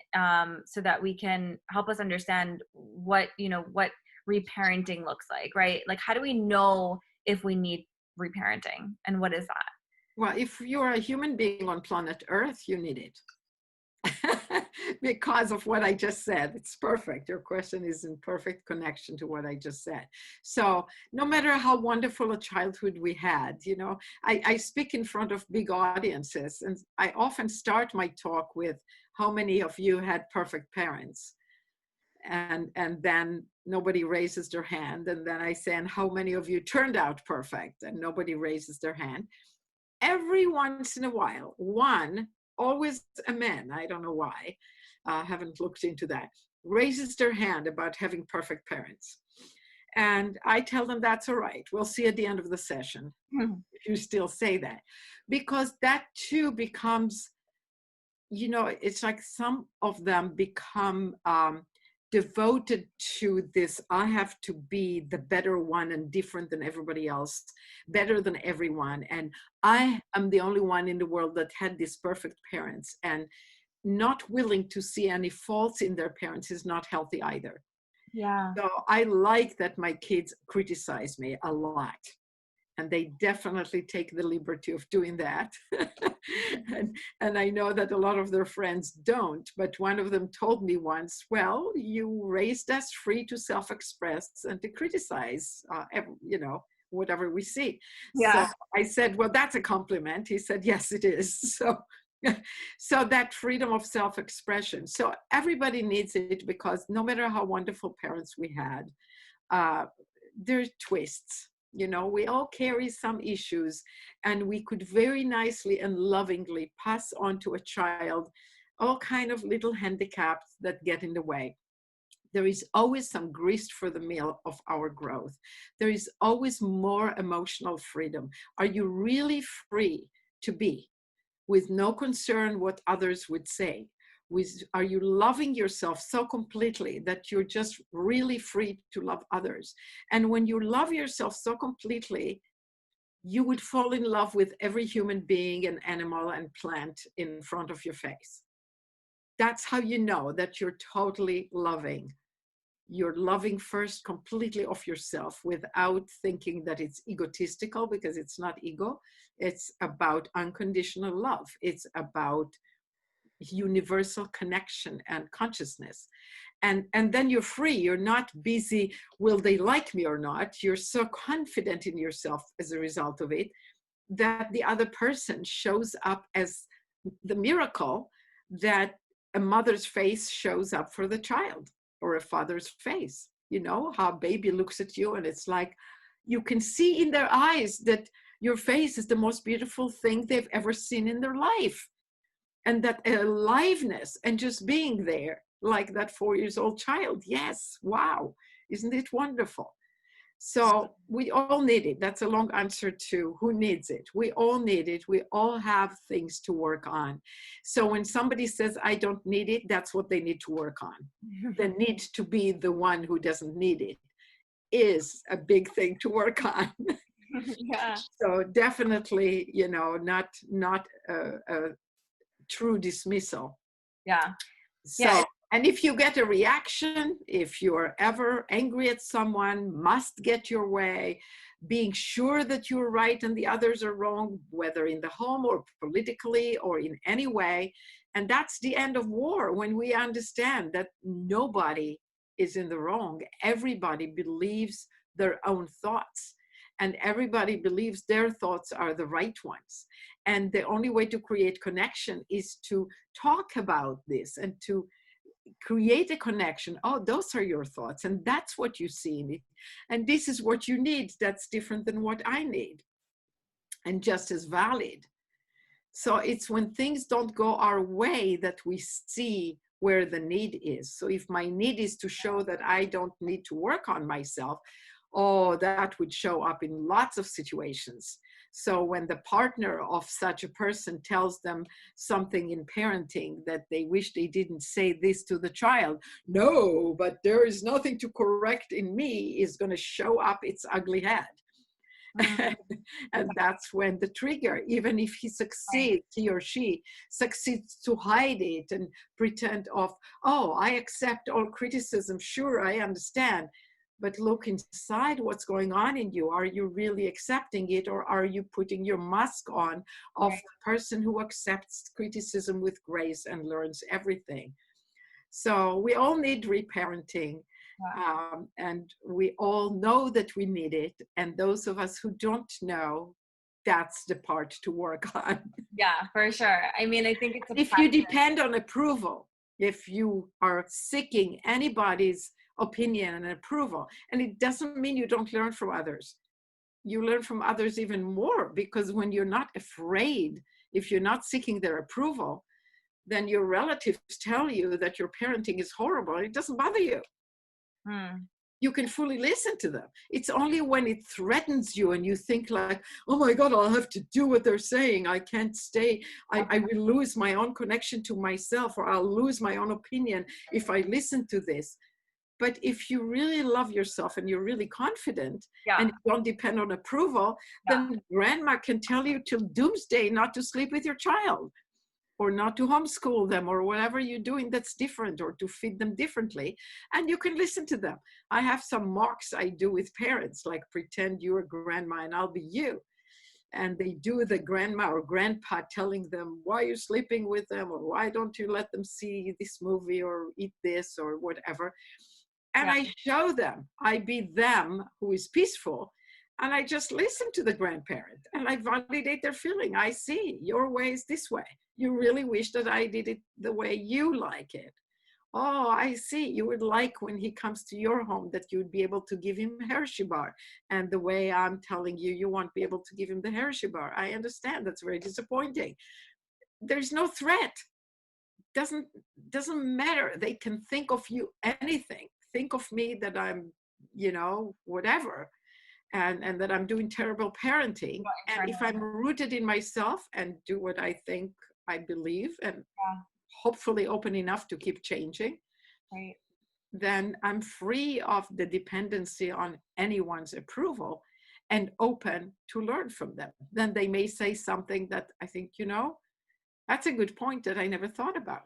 so that we can help us understand what reparenting looks like, right? Like, how do we know if we need reparenting, and what is that? Well, if you're a human being on planet Earth, you need it. Because of what I just said. It's perfect. Your question is in perfect connection to what I just said. So no matter how wonderful a childhood we had, you know, I speak in front of big audiences, and I often start my talk with, how many of you had perfect parents? And then nobody raises their hand. And then I say, and how many of you turned out perfect? And nobody raises their hand. Every once in a while, one, always a man, I don't know why, haven't looked into that, raises their hand about having perfect parents. And I tell them, that's all right. We'll see at the end of the session if you still say that. Because that too becomes, you know, it's like some of them become devoted to this, I have to be the better one and different than everybody else, better than everyone. And I am the only one in the world that had these perfect parents, and not willing to see any faults in their parents is not healthy either. Yeah. So I like that my kids criticize me a lot. And they definitely take the liberty of doing that. and I know that a lot of their friends don't, but one of them told me once, well, you raised us free to self-express and to criticize, you know, whatever we see. Yeah. So I said, well, that's a compliment. He said, yes, it is. So that freedom of self-expression. So everybody needs it, because no matter how wonderful parents we had, there's twists. You know, we all carry some issues, and we could very nicely and lovingly pass on to a child all kind of little handicaps that get in the way. There is always some grist for the mill of our growth. There is always more emotional freedom. Are you really free to be, with no concern what others would say? Are you loving yourself so completely that you're just really free to love others? And when you love yourself so completely, you would fall in love with every human being and animal and plant in front of your face. That's how you know that you're totally loving. You're loving first completely of yourself, without thinking that it's egotistical, because it's not ego. It's about unconditional love. It's about universal connection and consciousness. And then you're free. You're not busy, will they like me or not? You're so confident in yourself as a result of it, that the other person shows up as the miracle that a mother's face shows up for the child, or a father's face. You know, how a baby looks at you, and it's like, you can see in their eyes that your face is the most beautiful thing they've ever seen in their life. And that aliveness and just being there like that 4-year-old child. Yes, wow, isn't it wonderful? So we all need it. That's a long answer to who needs it. We all need it. We all have things to work on. So when somebody says, I don't need it, that's what they need to work on. The need to be the one who doesn't need it is a big thing to work on. Yeah. So definitely, you know, not a true dismissal. Yeah. So, and if you get a reaction, if you're ever angry at someone, must get your way, being sure that you're right and the others are wrong, whether in the home or politically or in any way. And that's the end of war, when we understand that nobody is in the wrong. Everybody believes their own thoughts, and everybody believes their thoughts are the right ones. And the only way to create connection is to talk about this and to create a connection. Oh, those are your thoughts, and that's what you see in it. And this is what you need. That's different than what I need, and just as valid. So it's when things don't go our way that we see where the need is. So if my need is to show that I don't need to work on myself, oh, that would show up in lots of situations. So when the partner of such a person tells them something in parenting that they wish they didn't say this to the child, no, but there is nothing to correct in me, is going to show up its ugly head. And that's when the trigger, even if he succeeds, he or she succeeds to hide it and pretend of, oh, I accept all criticism, sure, I understand. But look inside what's going on in you. Are you really accepting it, or are you putting your mask on of the person who accepts criticism with grace and learns everything? So we all need reparenting. And we all know that we need it. And those of us who don't know, that's the part to work on. Yeah, for sure. I mean, I think it's if you depend on approval, if you are seeking anybody's opinion and approval, and it doesn't mean you don't learn from others. You learn from others even more, because when you're not afraid, if you're not seeking their approval, then your relatives tell you that your parenting is horrible. It doesn't bother you. You can fully listen to them. It's only when it threatens you and you think like, oh my God, I'll have to do what they're saying. I can't stay. I will lose my own connection to myself, or I'll lose my own opinion if I listen to this. But if you really love yourself and you're really confident and you don't depend on approval, then grandma can tell you till doomsday not to sleep with your child, or not to homeschool them, or whatever you're doing that's different, or to feed them differently. And you can listen to them. I have some mocks I do with parents, like pretend you're grandma and I'll be you. And they do the grandma or grandpa telling them why you're sleeping with them, or why don't you let them see this movie or eat this or whatever. And I show them, I be them who is peaceful. And I just listen to the grandparent and I validate their feeling. I see your way is this way. You really wish that I did it the way you like it. Oh, I see. You would like when he comes to your home that you would be able to give him Hershey bar. And the way I'm telling you, you won't be able to give him the Hershey bar. I understand. That's very disappointing. There's no threat. Doesn't matter. They can think of you anything. Think of me that I'm, you know, whatever. And that I'm doing terrible parenting. And if I'm rooted in myself and do what I think I believe, and hopefully open enough to keep changing, then I'm free of the dependency on anyone's approval and open to learn from them. Then they may say something that I think, you know, that's a good point that I never thought about.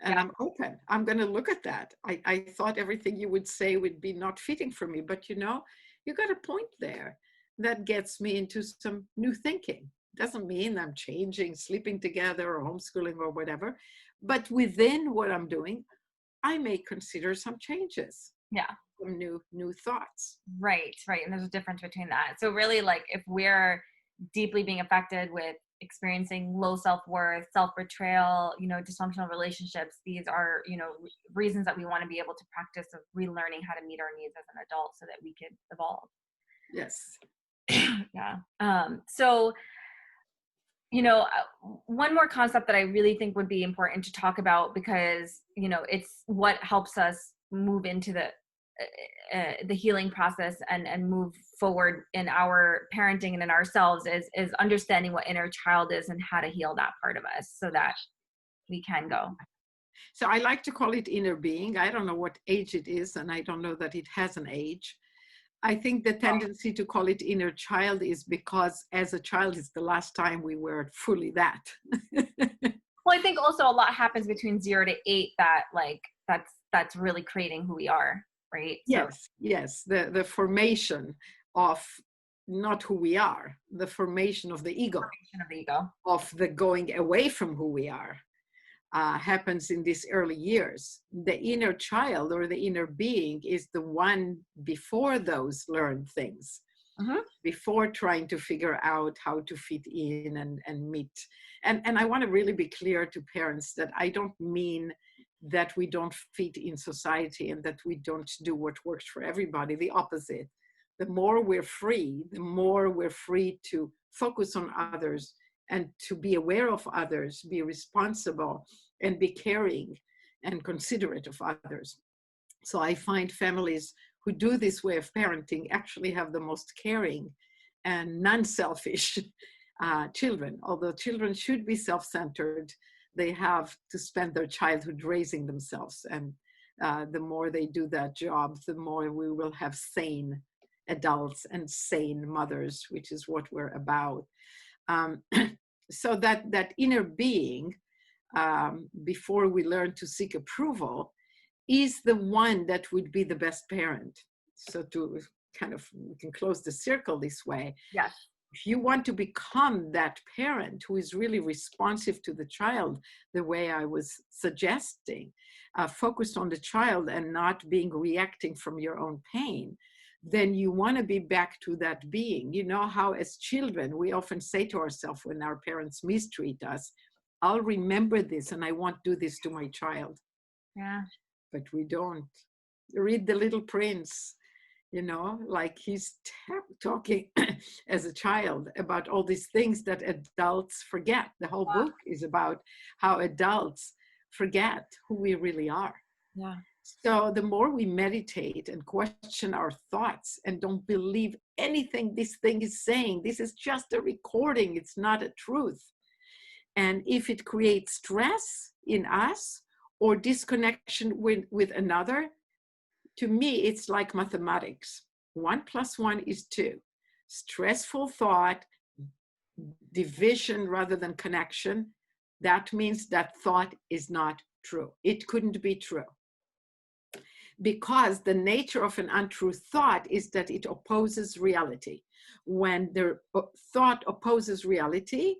And I'm open. I'm going to look at that. I thought everything you would say would be not fitting for me, but you know, you got a point there that gets me into some new thinking. Doesn't mean I'm changing, sleeping together or homeschooling or whatever, but within what I'm doing, I may consider some changes. Some new thoughts. Right. And there's a difference between that. So really, like, if we're deeply being affected with experiencing low self-worth, self-betrayal, you know, dysfunctional relationships, these are, you know, reasons that we want to be able to practice of relearning how to meet our needs as an adult so that we can evolve. Yes. So you know, one more concept that I really think would be important to talk about, because, you know, it's what helps us move into the healing process and move forward in our parenting and in ourselves, is understanding what inner child is and how to heal that part of us so that we can go. So I like to call it inner being. I don't know what age it is, and I don't know that it has an age. I think the tendency to call it inner child is because as a child, it's the last time we were fully that. Well, I think also a lot happens between 0 to 8 that, like, that's really creating who we are, right? So Yes, yes, the formation of not who we are, the formation of the ego, formation of the ego. of the going away from who we are, happens in these early years. The inner child or the inner being is the one before those learned things, before trying to figure out how to fit in and meet. And I want to really be clear to parents that I don't mean that we don't fit in society and that we don't do what works for everybody. The opposite. The more we're free, the more we're free to focus on others and to be aware of others, be responsible, and be caring and considerate of others. So I find families who do this way of parenting actually have the most caring and non-selfish children. Although children should be self-centered, they have to spend their childhood raising themselves. And the more they do that job, the more we will have sane adults and sane mothers, which is what we're about. So that inner being, before we learn to seek approval, is the one that would be the best parent. So to kind of, we can close the circle this way. Yes. If you want to become that parent who is really responsive to the child, the way I was suggesting, focused on the child and not being reacting from your own pain, then you want to be back to that being. You know how as children, we often say to ourselves when our parents mistreat us, I'll remember this and I won't do this to my child. Yeah. But we don't. Read The Little Prince, you know, like he's talking as a child about all these things that adults forget. The whole book is about how adults forget who we really are. Yeah. So the more we meditate and question our thoughts and don't believe anything this thing is saying, this is just a recording, it's not a truth. And if it creates stress in us or disconnection with another, to me, it's like mathematics. 1 + 1 is 2. Stressful thought, division rather than connection, that means that thought is not true. It couldn't be true. Because the nature of an untrue thought is that it opposes reality. When the thought opposes reality,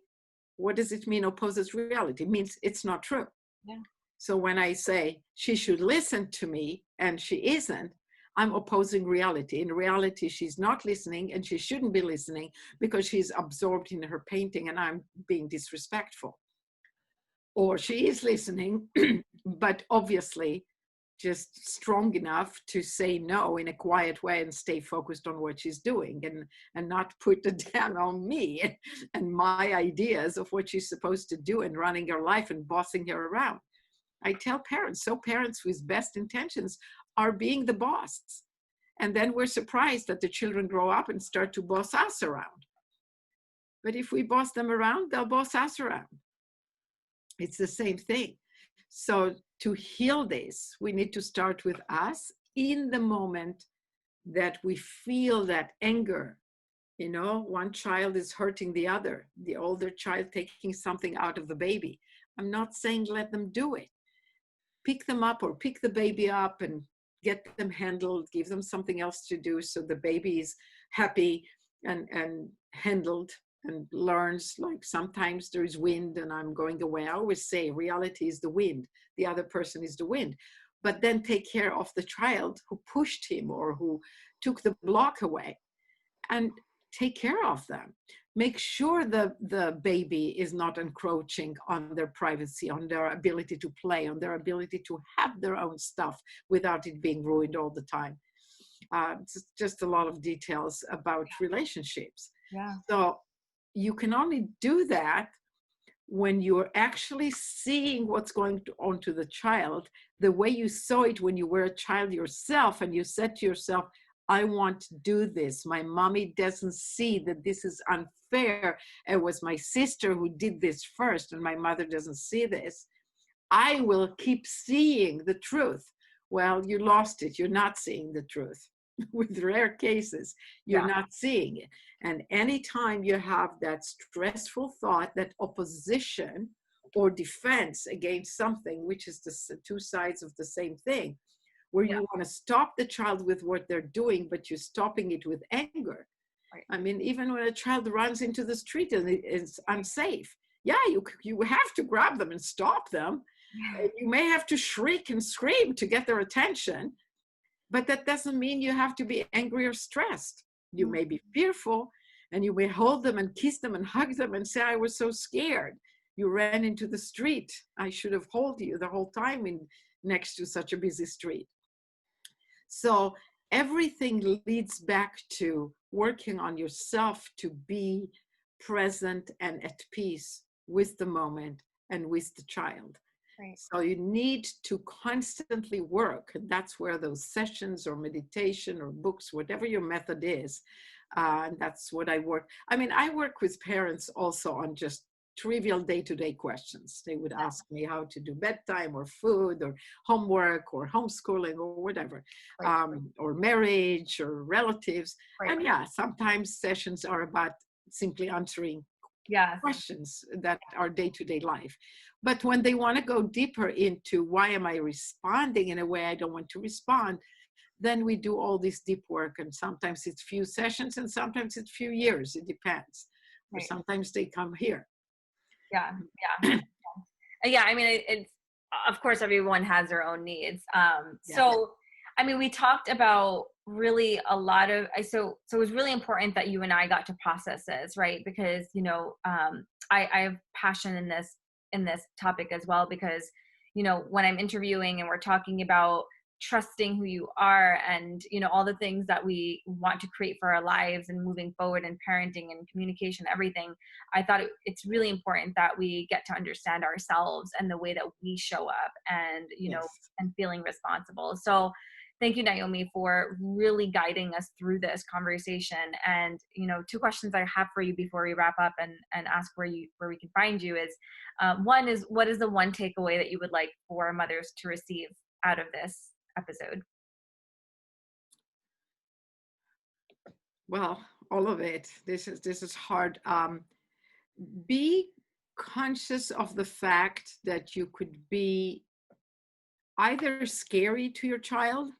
what does it mean, opposes reality? It means it's not true. Yeah. So when I say she should listen to me and she isn't, I'm opposing reality. In reality, she's not listening and she shouldn't be listening because she's absorbed in her painting and I'm being disrespectful. Or she is listening, but obviously just strong enough to say no in a quiet way and stay focused on what she's doing and not put it down on me and my ideas of what she's supposed to do and running her life and bossing her around. I tell parents, so parents with best intentions are being the boss. And then we're surprised that the children grow up and start to boss us around. But if we boss them around, they'll boss us around. It's the same thing. So to heal this, we need to start with us in the moment that we feel that anger. You know, one child is hurting the other, the older child taking something out of the baby. I'm not saying let them do it. Pick them up or pick the baby up and get them handled, give them something else to do so the baby is happy and handled and learns, like sometimes there is wind and I'm going away. I always say reality is the wind, the other person is the wind. But then take care of the child who pushed him or who took the block away and take care of them. Make sure the baby is not encroaching on their privacy, on their ability to play, on their ability to have their own stuff without it being ruined all the time. It's just a lot of details about relationships. Yeah. So you can only do that when you're actually seeing what's on to the child, the way you saw it when you were a child yourself, and you said to yourself, I want to do this. My mommy doesn't see that this is unfair. It was my sister who did this first, and my mother doesn't see this. I will keep seeing the truth. Well, you lost it. You're not seeing the truth. With rare cases, you're not seeing it. And anytime you have that stressful thought, that opposition or defense against something, which is the two sides of the same thing, where you want to stop the child with what they're doing, but you're stopping it with anger. Right. I mean, even when a child runs into the street and it's unsafe, you have to grab them and stop them. You may have to shriek and scream to get their attention, but that doesn't mean you have to be angry or stressed. You may be fearful, and you may hold them and kiss them and hug them and say, I was so scared. You ran into the street. I should have held you the whole time next to such a busy street. So everything leads back to working on yourself to be present and at peace with the moment and with the child. Right. So you need to constantly work, and that's where those sessions or meditation or books, whatever your method is, and that's what I work. I mean, I work with parents also on just trivial day-to-day questions. They would ask me how to do bedtime or food or homework or homeschooling or whatever, or marriage or relatives. Right. And sometimes sessions are about simply answering questions that are day-to-day life. But when they want to go deeper into why am I responding in a way I don't want to respond, then we do all this deep work. And sometimes it's few sessions and sometimes it's few years. It depends. Right. Or sometimes they come here. Yeah. I mean, it's, of course, everyone has their own needs. So, I mean, we talked about really a lot of, so it was really important that you and I got to process this, right? Because, I have passion in this topic as well, because, when I'm interviewing and we're talking about trusting who you are and, all the things that we want to create for our lives and moving forward and parenting and communication, everything, I thought it's really important that we get to understand ourselves and the way that we show up and, and feeling responsible. So thank you, Naomi, for really guiding us through this conversation. And, two questions I have for you before we wrap up and ask where we can find you is, one is, what is the one takeaway that you would like for mothers to receive out of this episode? Well, all of it. This is hard. Be conscious of the fact that you could be either scary to your child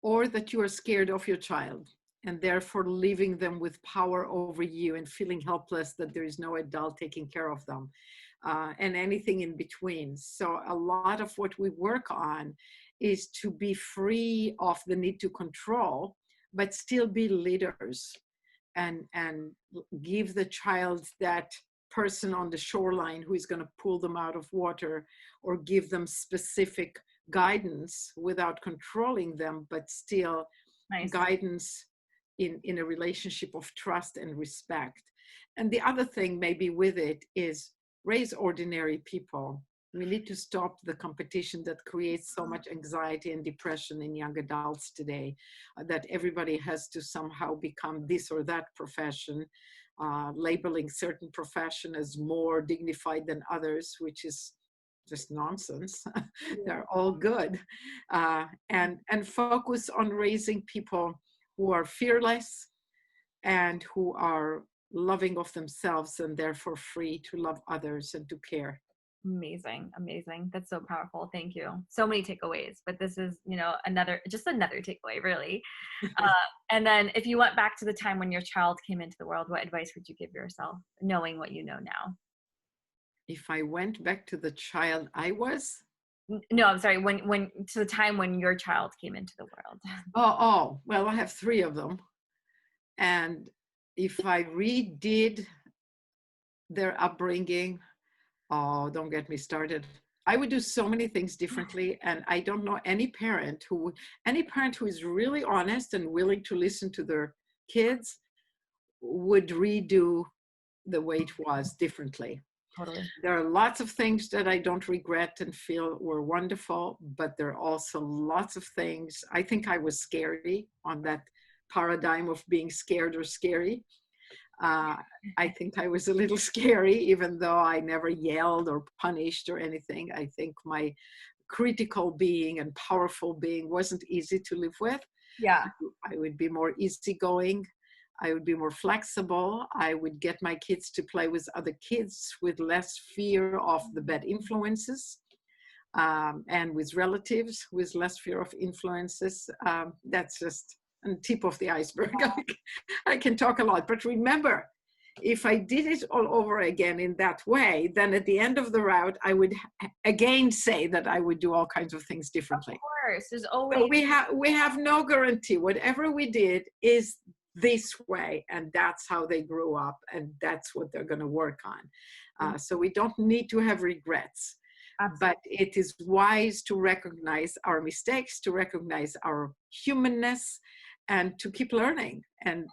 or that you are scared of your child and therefore leaving them with power over you and feeling helpless that there is no adult taking care of them, and anything in between. So a lot of what we work on is to be free of the need to control, but still be leaders and give the child that person on the shoreline who is going to pull them out of water, or give them specific guidance without controlling them, but still guidance in a relationship of trust and respect. And the other thing maybe with it is raise ordinary people. We need to stop the competition that creates so much anxiety and depression in young adults today, that everybody has to somehow become this or that profession, labeling certain profession as more dignified than others, which is just nonsense. They're all good. And focus on raising people who are fearless and who are loving of themselves and therefore free to love others and to care. Amazing. That's so powerful. Thank you. So many takeaways, but this is, another takeaway, really. And then if you went back to the time when your child came into the world, what advice would you give yourself, knowing what you know now? If I went back to the child I was? No, I'm sorry. When to the time when your child came into the world. Oh, well, I have 3 of them. And if I redid their upbringing, oh, don't get me started. I would do so many things differently. And I don't know any parent who is really honest and willing to listen to their kids would redo the way it was differently. Totally. There are lots of things that I don't regret and feel were wonderful, but there are also lots of things. I think I was scary on that paradigm of being scared or scary. Uh, I think I was a little scary, even though I never yelled or punished or anything. I think my critical being and powerful being wasn't easy to live with. Yeah. I would be more easygoing. I would be more flexible. I would get my kids to play with other kids with less fear of the bad influences, and with relatives with less fear of influences. That's just the tip of the iceberg. I can talk a lot, but remember, if I did it all over again in that way, then at the end of the route, I would again say that I would do all kinds of things differently. Of course, there's So always. we have no guarantee. Whatever we did is this way, and that's how they grew up, and that's what they're going to work on. So we don't need to have regrets. Absolutely. But it is wise to recognize our mistakes, to recognize our humanness, and to keep learning and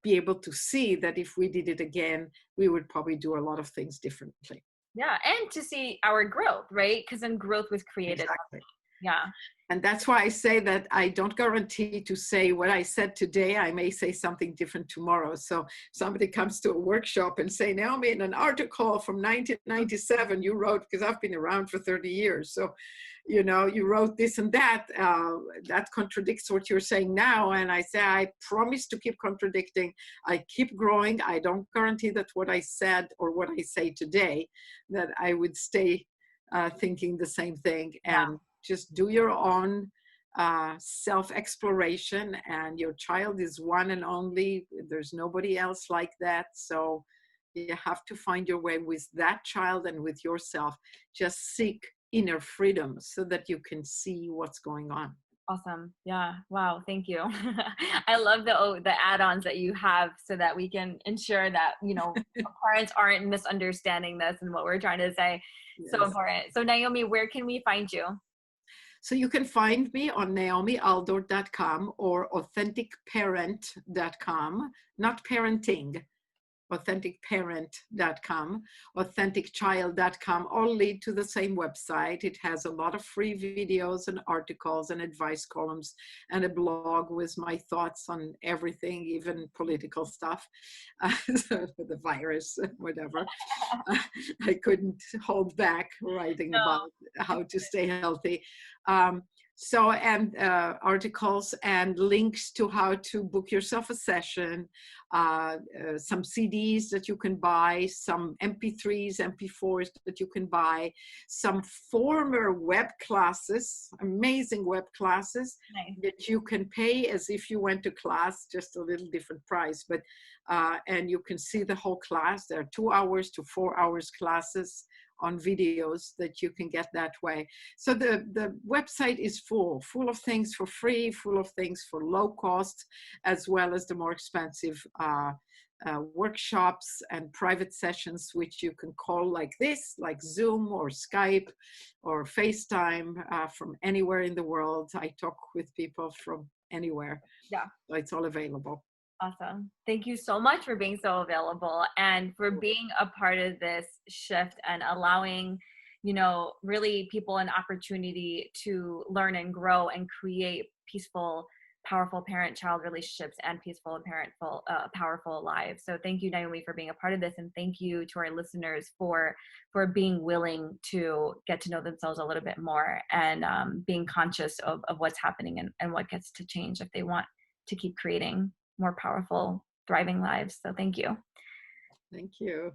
be able to see that if we did it again, we would probably do a lot of things differently. Yeah, and to see our growth, right? Because then growth was created. Exactly. Yeah. And that's why I say that I don't guarantee to say what I said today. I may say something different tomorrow. So somebody comes to a workshop and say, Naomi, in an article from 1997, you wrote, because I've been around for 30 years. So, you know, you wrote this and that. That contradicts what you're saying now. And I say, I promise to keep contradicting. I keep growing. I don't guarantee that what I said or what I say today, that I would stay thinking the same thing. And just do your own self-exploration, and your child is one and only. There's nobody else like that. So you have to find your way with that child and with yourself. Just seek inner freedom so that you can see what's going on. Awesome. Yeah. Wow. Thank you. I love the add-ons that you have so that we can ensure that, you know, parents aren't misunderstanding this and what we're trying to say. Yes. So important. So Naomi, where can we find you? So you can find me on naomialdor.com or authenticparent.com, not parenting, authenticparent.com, authenticchild.com, all lead to the same website. It has a lot of free videos and articles and advice columns and a blog with my thoughts on everything, even political stuff, so the virus, whatever. I couldn't hold back writing about how to stay healthy. Articles and links to how to book yourself a session, some CDs that you can buy, some MP3s, MP4s that you can buy, some former web classes, amazing web classes. Nice. That you can pay as if you went to class, just a little different price, but and you can see the whole class. There are 2 hours to 4 hours classes on videos that you can get that way. So the website is full of things for free, full of things for low cost, as well as the more expensive workshops and private sessions, which you can call like this, like Zoom or Skype or FaceTime from anywhere in the world. I talk with people from anywhere. Yeah. So it's all available. Awesome. Thank you so much for being so available and for being a part of this shift and allowing, you know, really people an opportunity to learn and grow and create peaceful, powerful parent-child relationships and peaceful and powerful lives. So thank you, Naomi, for being a part of this. And thank you to our listeners for being willing to get to know themselves a little bit more and being conscious of what's happening and what gets to change if they want to keep creating more powerful, thriving lives. So thank you. Thank you.